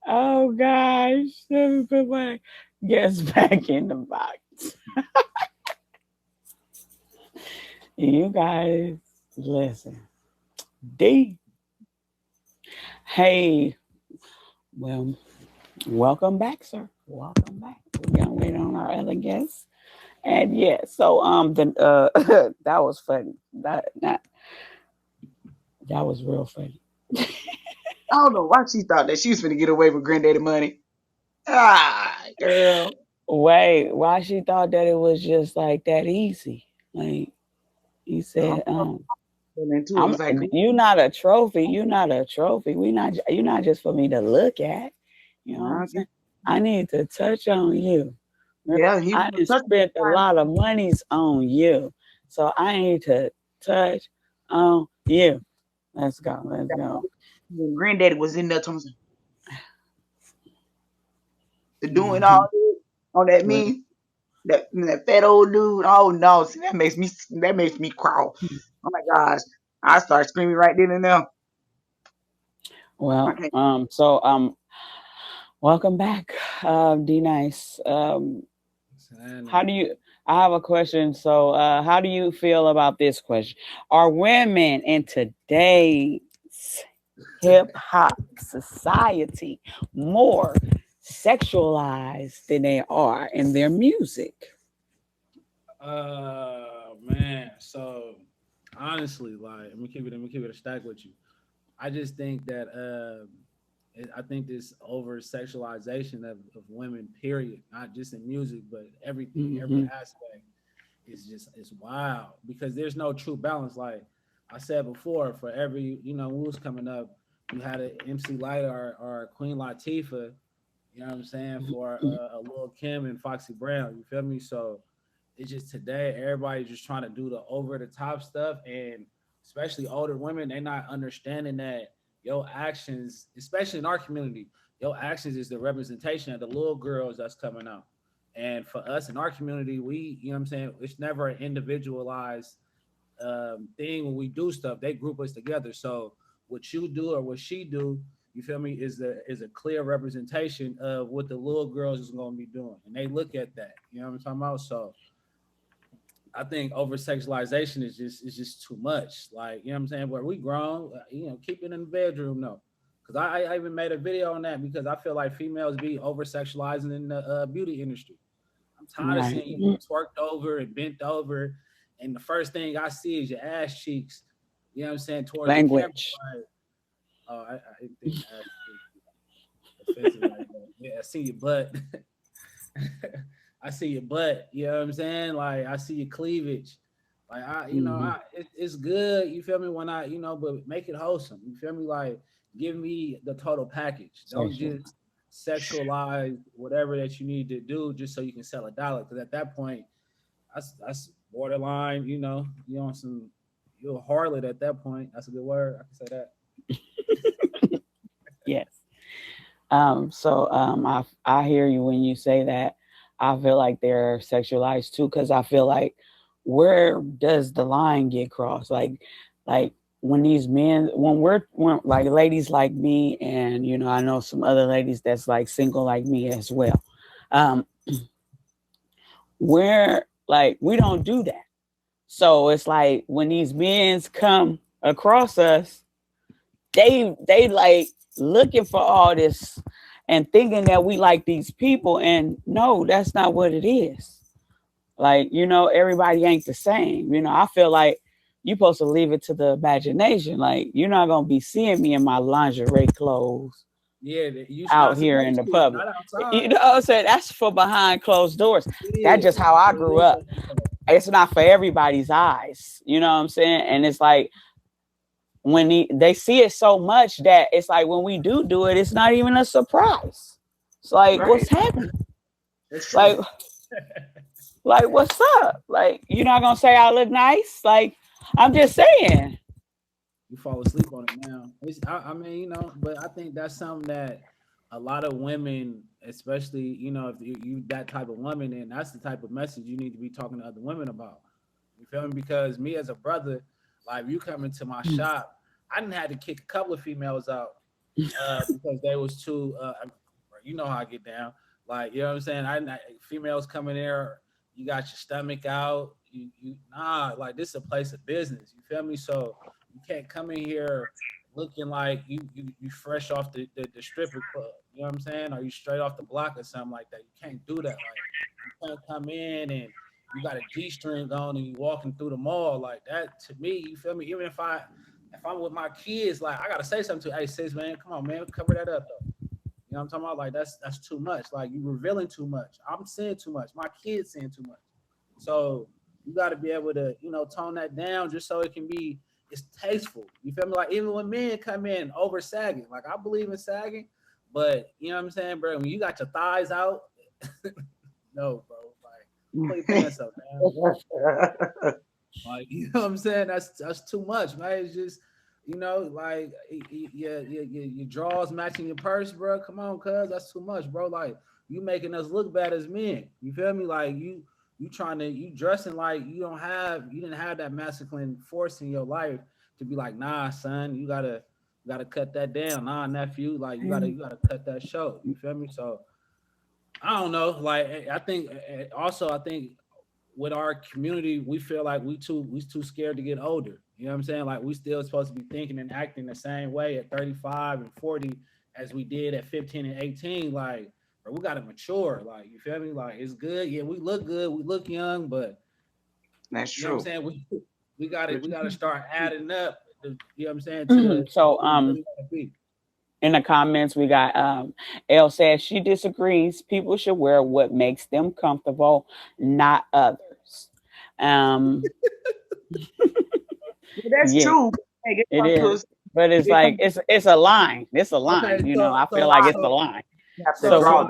Oh gosh, let me put my guess back in the box. You guys, listen. D. Hey, well, welcome back, sir. Welcome back. We're gonna wait on our other guests. And yeah, so that was funny. That That was real funny. I don't know why she thought that she was gonna get away with granddaddy money. Ah, girl. Wait, why she thought that it was just like that easy? Like he I'm said, into it. It I'm was like, you not a trophy. You not a trophy. You're not just for me to look at. You know what I'm nah, saying? I need to touch on you. yeah, he I was done touching spent a lot of monies on you. So I need to touch on you. Let's go. Let's go. when granddaddy was in there doing Mhm. all this on that With- me, that fat old dude. Oh no, see, that makes me crawl. Oh my gosh. I start screaming right then and there. I Well, can't welcome back, D Nice. How do you? I have a question. So, how do you feel about this question? Are women in today's hip hop society more sexualized than they are in their music? Man. So honestly, like, let me keep it a stack with you. I just think that I think this over sexualization of women, period, not just in music, but everything, every Hmm. aspect is just it's wild because there's no true balance. Like I said before, for every who was coming up, you had an MC Light or Queen Latifah. You know what I'm saying? For a Lil Kim and Foxy Brown. You feel me? So it's just today everybody's just trying to do the over the top stuff, and especially older women, they're not understanding that your actions, especially in our community, your actions is the representation of the little girls that's coming out. And for us in our community, we, you know what I'm saying, it's never an individualized thing when we do stuff. They group us together. So what you do or what she do, you feel me, is a clear representation of what the little girls is going to be doing, and they look at that. You know what I'm talking about? So I think over sexualization is just too much. Like, you know what I'm saying? Where we grown, keep it in the bedroom though. Cause I even made a video on that because I feel like females be over sexualizing in the beauty industry. I'm tired of Right. seeing you twerked over and bent over, and the first thing I see is your ass cheeks. You know what I'm saying towards the camera. Language. Like, oh, I didn't think ass cheeks offensive like that. Yeah, I see your butt. I see your butt. You know what I'm saying? Like I see your cleavage. Like Hmm. it's good. You feel me? When but make it wholesome. You feel me? Like give me the total package. Don't Sexual. just sexualize whatever that you need to do just so you can sell a dollar. Because at that point, that's borderline. You on some you're a harlot at that point. That's a good word. I can say that. Yes. I hear you when you say that. I feel like they're sexualized too, because I feel like where does the line get crossed? Like when these men, when like ladies like me, and I know some other ladies that's like single like me as well. Um, where like we don't do that. So it's like when these men come across us, they like looking for all this and thinking that we like these people, and no, that's not what it is. Like, everybody ain't the same. I feel like you're supposed to leave it to the imagination. Like, you're not gonna be seeing me in my lingerie clothes Yeah, you out not here in supposed the to. public. Not outside. You know what I'm saying? That's for behind closed doors. That's Yeah. just how I grew up. It's not for everybody's eyes. You know what I'm saying? And it's like when they see it so much that it's like when we do it, it's not even a surprise. It's like, right. what's happening? That's true. Like, what's up? Like, you're not gonna say I look nice? Like, I'm just saying. You fall asleep on it now. I mean, but I think that's something that a lot of women, especially, if you that type of woman, and that's the type of message you need to be talking to other women about. You feel me? Because me as a brother, like you come into my shop, I didn't had to kick a couple of females out because they was too. You know how I get down. Like, you know what I'm saying? Females coming there, you got your stomach out. Like this is a place of business. You feel me? So you can't come in here looking like you fresh off the stripper club. You know what I'm saying? Or you straight off the block or something like that. You can't do that. Like you can't come in and you got a G string on and you walking through the mall like that. To me, you feel me? Even if I if I'm with my kids, like I gotta say something to, hey sis, man, come on, man, cover that up though. You know what I'm talking about? Like that's too much. Like you revealing too much. I'm saying too much. My kids saying too much. So you got to be able to, tone that down just so it can be it's tasteful. You feel me? Like even when men come in over sagging, like I believe in sagging, but you know what I'm saying, bro? When you got your thighs out, no, bro. Like pull your pants up, man. Like you know what I'm saying? That's too much, man. It's just like your drawers matching your purse, bro. Come on, cuz that's too much, bro. Like you making us look bad as men. You feel me? Like you dressing like you didn't have that masculine force in your life to be like, nah, son, you gotta cut that down. Nah, nephew, like you gotta cut that show. You feel me? So I don't know. Like I think with our community, we feel like we too scared to get older. You know what I'm saying? Like we still supposed to be thinking and acting the same way at 35 and 40 as we did at 15 and 18. Like, bro, we gotta mature. Like, you feel me? Like it's good. Yeah, we look good, we look young, but That's you know true. what I'm saying? We gotta start adding up. You know what I'm saying? So in the comments, we got Elle says she disagrees. People should wear what makes them comfortable, not others. That's Yeah, true. Hey, it is. But it's like it's a line. It's a line. Okay, I feel like it's a line. You have to So draw.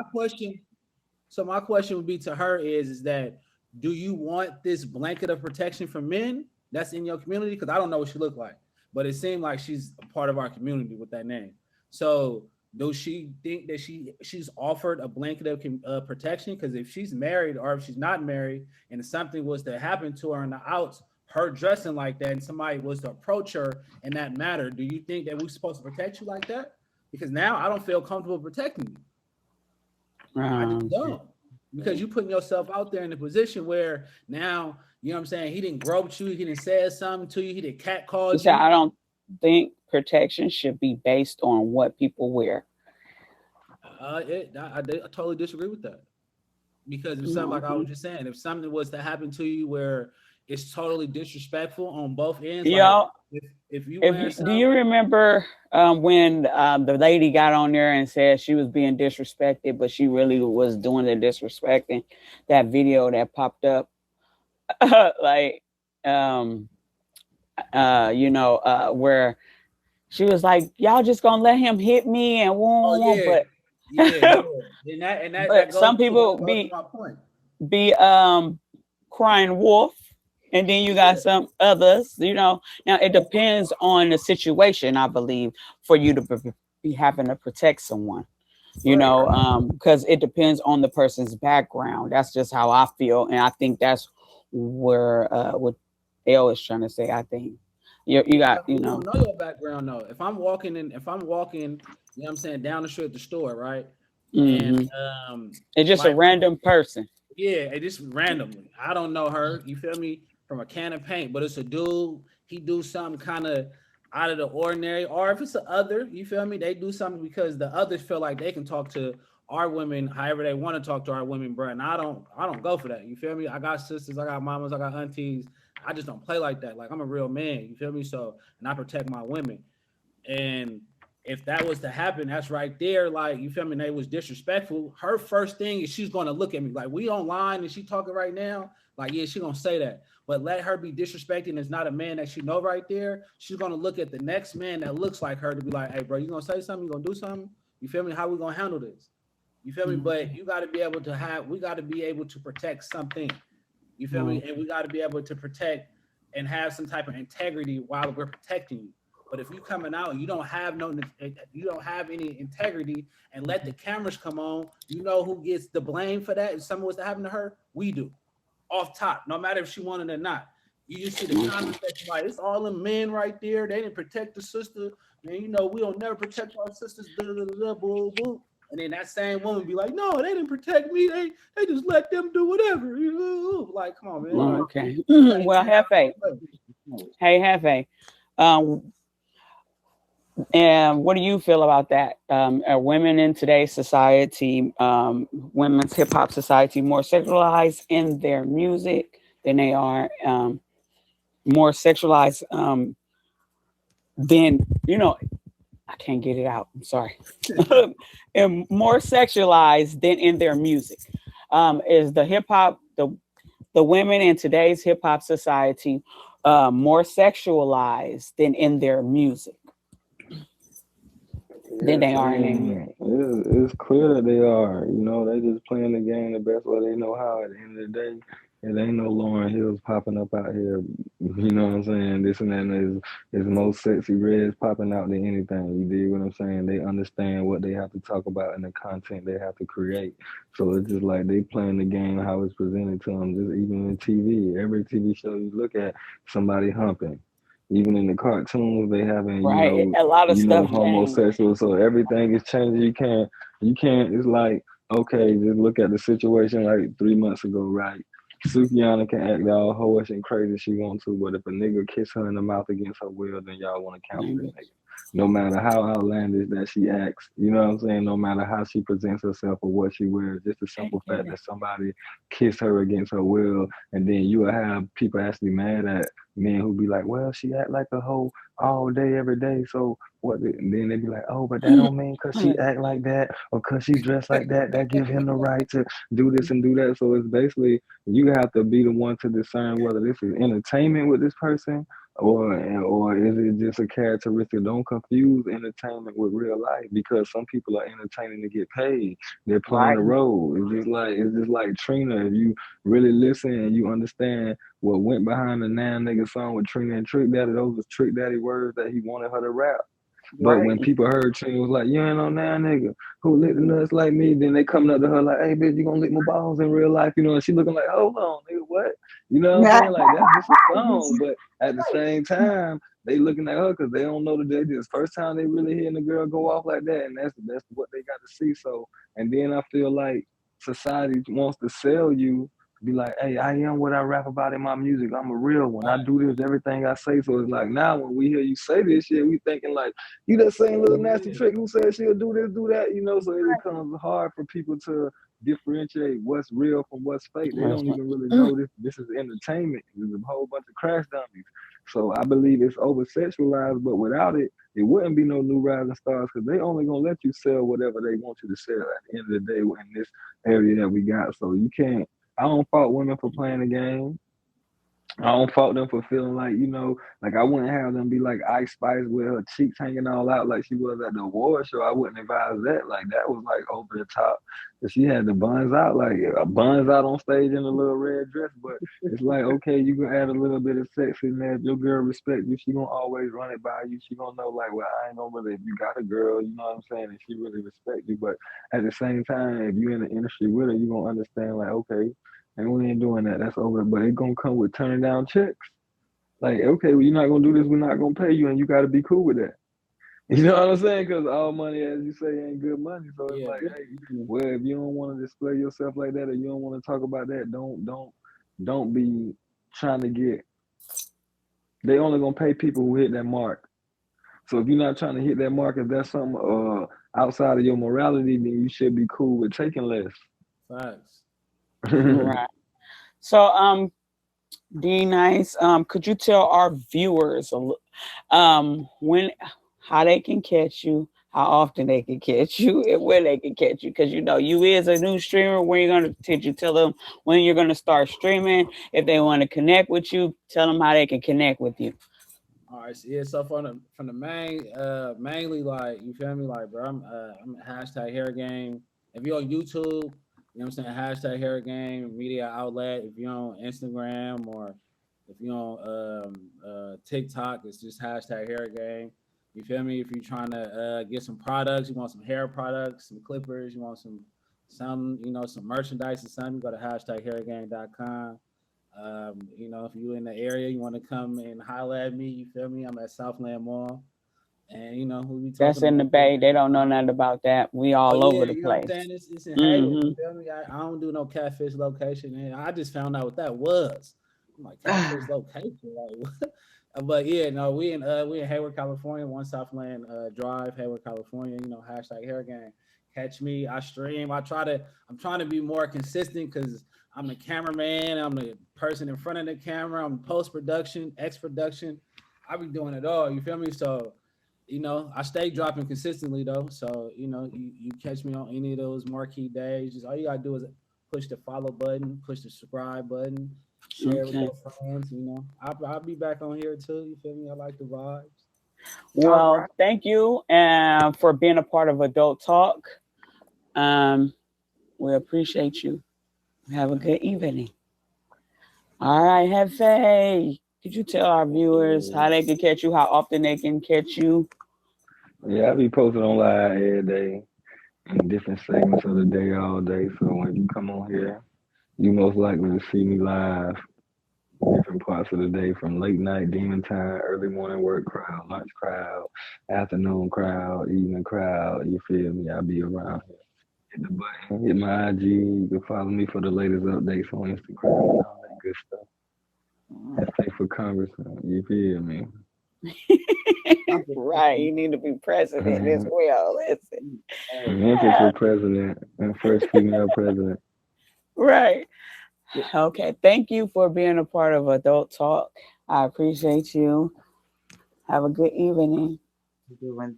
my question would be to her is that do you want this blanket of protection for men that's in your community? Because I don't know what she looked like, but it seemed like she's a part of our community with that name. So does she think that she's offered a blanket of protection? Because if she's married or if she's not married and something was to happen to her in the outs, her dressing like that, and somebody was to approach her in that matter, do you think that we're supposed to protect you like that? Because now I don't feel comfortable protecting you. I just don't. Because you putting yourself out there in a position where now, you know what I'm saying, he didn't grope you, he didn't say something to you, he didn't catcall you. I don't think protection should be based on what people wear. I totally disagree with that. Because if something, like I was just saying, if something was to happen to you where it's totally disrespectful on both ends, like if you do you remember when the lady got on there and said she was being disrespected, but she really was doing the disrespecting? That video that popped up, like where she was like, y'all just gonna let him hit me and but but some people be crying wolf, and then you got some others, now it depends on the situation, I believe, for you to be having to protect someone, because it depends on the person's background. That's just how I feel, and I think that's where what Elle is trying to say. I think you got don't know your background though. If I'm walking, you know what I'm saying, down the street at the store, right? And it's just a random person. Yeah, it just randomly. I don't know her. You feel me? From a can of paint, but it's a dude. He do something kind of out of the ordinary, or if it's the other, you feel me? They do something because the others feel like they can talk to our women however they want to talk to our women, bro. And I don't go for that. You feel me? I got sisters, I got mamas, I got aunties. I just don't play like that. Like I'm a real man. You feel me? So, and I protect my women. And if that was to happen, that's right there. Like, you feel me? And they was disrespectful. Her first thing is she's going to look at me like, we online and she talking right now. Like, yeah, she going to say that. But let her be disrespecting. It's not a man that she know right there. She's going to look at the next man that looks like her to be like, hey, bro, you going to say something? You going to do something? You feel me? How we going to handle this? You feel me? But you got to be able to we got to be able to protect something. You feel me? And we got to be able to protect and have some type of integrity while we're protecting you. But if you coming out and you don't have any integrity and let the cameras come on, you know who gets the blame for that? If something was to happen to her, we do. Off top, no matter if she wanted it or not. You just see the comments that like, it's all them men right there. They didn't protect the sister. Man, you know, we don't never protect our sisters. Boo, boo. And then that same woman be like, no, they didn't protect me. They just let them do whatever. Like, come on, man. Okay. Well, Hefe. Hey, Hefe. And what do you feel about that? Are women in today's society, women's hip hop society, more sexualized in their music than they are more sexualized than, I can't get it out. I'm sorry. And more sexualized than in their music. Is the hip hop, the women in today's hip hop society more sexualized than in their music than they Yes, I are in their music? mean, it's clear that they are. They just playing the game the best way they know how. At the end of the day, it ain't no Lauren Hills popping up out here. You know what I'm saying? This and that is most sexy reds popping out than anything. You dig what I'm saying? They understand what they have to talk about and the content they have to create. So it's just like they playing the game how it's presented to them. Just even in TV, every TV show you look at, somebody humping. Even in the cartoons, they having Right. A lot of stuff changed. homosexual. So everything is changing. You can't. It's like, okay, just look at the situation like 3 months ago, right? Sukiyana can act all hoish and crazy she wants to, but if a nigga kiss her in the mouth against her will, then y'all want to cancel the nigga. No matter how outlandish that she acts, you know what I'm saying? No matter how she presents herself or what she wears, just the simple fact that somebody kissed her against her will, and then you will have people actually mad at men who be like, well, she act like a hoe all day, every day. So what? And then they be like, oh, but that don't mean because she act like that or because she dressed like that, that give him the right to do this and do that. So it's basically you have to be the one to discern whether this is entertainment with this person or is it just a characteristic? Don't confuse entertainment with real life because some people are entertaining to get paid. They're playing Right. a role. It's just like Trina. If you really listen and you understand what went behind the Nan Nigga song with Trina and Trick Daddy, those was Trick Daddy words that he wanted her to rap. But Right. when people heard Trina was like, you ain't no Nan Nigga who lick the nuts like me, then they coming up to her like, hey bitch, you gonna lick my balls in real life, and she looking like, hold on, nigga, what? You know what I'm saying? Like that's just a song, but at the same time, they looking at her because they don't know that they just first time they really hearing the girl go off like that, and that's what they got to see. So, and then I feel like society wants to sell you be like, hey, I am what I rap about in my music. I'm a real one. I do this, everything I say. So it's like now when we hear you say this shit, we thinking like, you that same little nasty trick who said she'll do this, do that. So it becomes hard for people to differentiate what's real from what's fake. They don't even really know this is entertainment. There's a whole bunch of crash dummies. So I believe it's over sexualized, but without it, it wouldn't be no new rising stars because they only gonna let you sell whatever they want you to sell at the end of the day in this area that we got. So you can't. I don't fault women for playing the game. I don't fault them for feeling like I wouldn't have them be like Ice Spice with her cheeks hanging all out like she was at the award show. I wouldn't advise that. Like that was like over the top. But she had the buns out, like buns out on stage in a little red dress. But it's like, okay, you can add a little bit of sex in there. If your girl respect you, she gonna always run it by you. She gonna know like, well, I ain't gonna really, if you got a girl, you know what I'm saying, and she really respect you. But at the same time, if you in the industry with her, you gonna understand like, okay, and we ain't doing that. That's over. But it's gonna come with turning down checks. Like, okay, well, you're not gonna do this. We're not gonna pay you, and you got to be cool with that. You know what I'm saying? Because all money, as you say, ain't good money. So it's like, hey, well, if you don't want to display yourself like that, or you don't want to talk about that, don't be trying to get. They only gonna pay people who hit that mark. So if you're not trying to hit that mark, if that's something outside of your morality, then you should be cool with taking less. Facts. Right. So, D Nice, could you tell our viewers when how they can catch you, how often they can catch you, and where they can catch you? Because you is a new streamer. When you're gonna did you tell them when you're gonna start streaming? If they want to connect with you, tell them how they can connect with you. All right, so yeah. So from the mainly like you feel me, like bro, I'm hashtag hair game. If you're on YouTube, you know what I'm saying, hashtag hair game media outlet. If you're on Instagram or if you're on TikTok, it's just hashtag hair game. You feel me? If you're trying to get some products, you want some hair products, some clippers, you want some some merchandise or something, you go to hashtaghairgame.com. If you in the area, you want to come and holler at me, you feel me? I'm at Southland Mall. And who we That's talking in the about? Bay. They don't know nothing about that. We Oh all over yeah, the you know what I'm place. saying? It's in Hayward, Mm-hmm. you feel me? I don't do no catfish location. And I just found out what that was. I'm like, catfish location, like what? But yeah, no, we in Hayward, California, One Southland Drive, Hayward, California. Hashtag hair gang. Catch me. I stream. I'm trying to be more consistent because I'm the cameraman. I'm the person in front of the camera. I'm post production, X production. I be doing it all. You feel me? So, I stay dropping consistently though. So, you catch me on any of those marquee days. Just all you gotta do is push the follow button, push the subscribe button, share with Okay. your friends. I'll be back on here too. You feel me? I like the vibes. All Well, right. thank you for being a part of Adult Talk. We appreciate you. Have a good evening. All right, Hefe. Could you tell our viewers how they can catch you, how often they can catch you? Yeah, I be posting on live every day in different segments of the day all day. So when you come on here, you most likely to see me live different parts of the day, from late night demon time, early morning work crowd, lunch crowd, afternoon crowd, evening crowd. You feel me? I'll be around here. Hit the button, hit my IG. You can follow me for the latest updates on Instagram and all that good stuff. That's safe for Congressman. You feel me? Right, you need to be president as well. Listen. Memphis for president and first female president. Right. Okay. Thank you for being a part of Adult Talk. I appreciate you. Have a good evening. Doing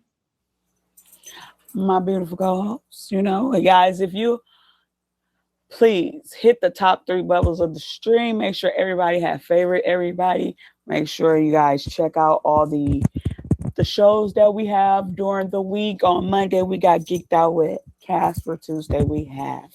My beautiful co-hosts. Guys, if you please hit the top 3 bubbles of the stream, make sure everybody have favorite everybody. Make sure you guys check out all the shows that we have during the week. On Monday, we got Geeked Out with Casper. Tuesday, we have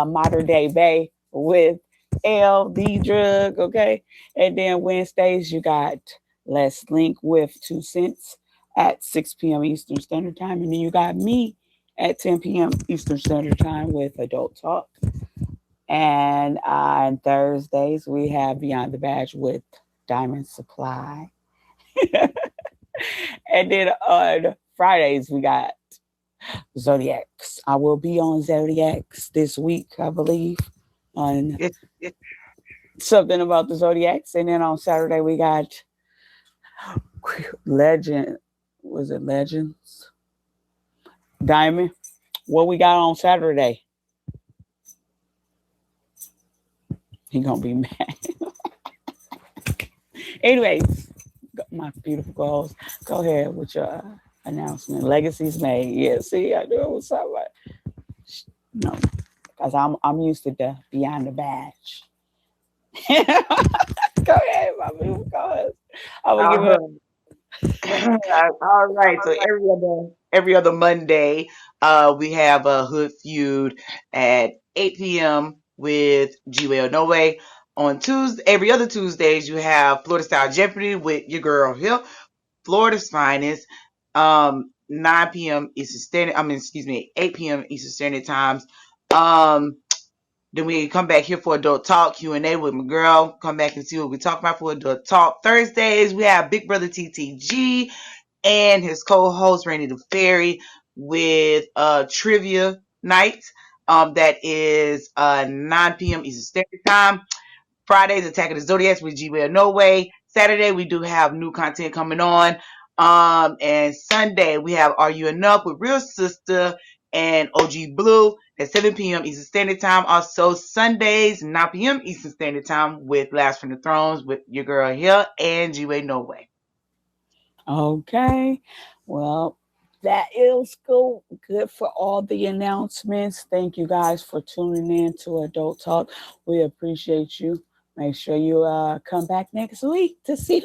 Modern Day Bay with LD Drug, okay? And then Wednesdays, you got Let's Link with 2 Cents at 6 p.m. Eastern Standard Time. And then you got me at 10 p.m. Eastern Standard Time with Adult Talk. And on Thursdays, we have Beyond the Badge with Diamond Supply. And then on Fridays, we got Zodiacs. I will be on Zodiacs this week, I believe, on something about the Zodiacs. And then on Saturday, we got Legend. Was it Legends? Diamond. What we got on Saturday? He gonna be mad. Anyways, my beautiful girls, go ahead with your announcement. Legacies made. Yeah, see, I knew it was something. No, because I'm used to the Beyond the Badge. Go ahead, my beautiful girls. I will give it. all right. So every other Monday, we have a Hood Feud at 8 p.m. with G-Well No Way. On Tuesday, every other Tuesdays, you have Florida Style Jeopardy with your girl here, Florida's Finest. 9 p.m. Eastern Standard. 8 p.m. Eastern Standard Times. Then we come back here for Adult Talk Q&A with my girl. Come back and see what we talk about for Adult Talk. Thursdays, we have Big Brother TTG and his co-host Randy the Fairy with trivia night. That is 9 p.m. Eastern Standard Time. Fridays, Attack of the Zodiacs with G-Well No Way. Saturday, we do have new content coming on. And Sunday, we have Are You Enough with Real Sister and OG Blue at 7 p.m. Eastern Standard Time. Also, Sundays, 9 p.m. Eastern Standard Time with Last from the Thrones with your girl here and G-Way No Way. Okay. Well, that is good for all the announcements. Thank you guys for tuning in to Adult Talk. We appreciate you. Make sure you come back next week to see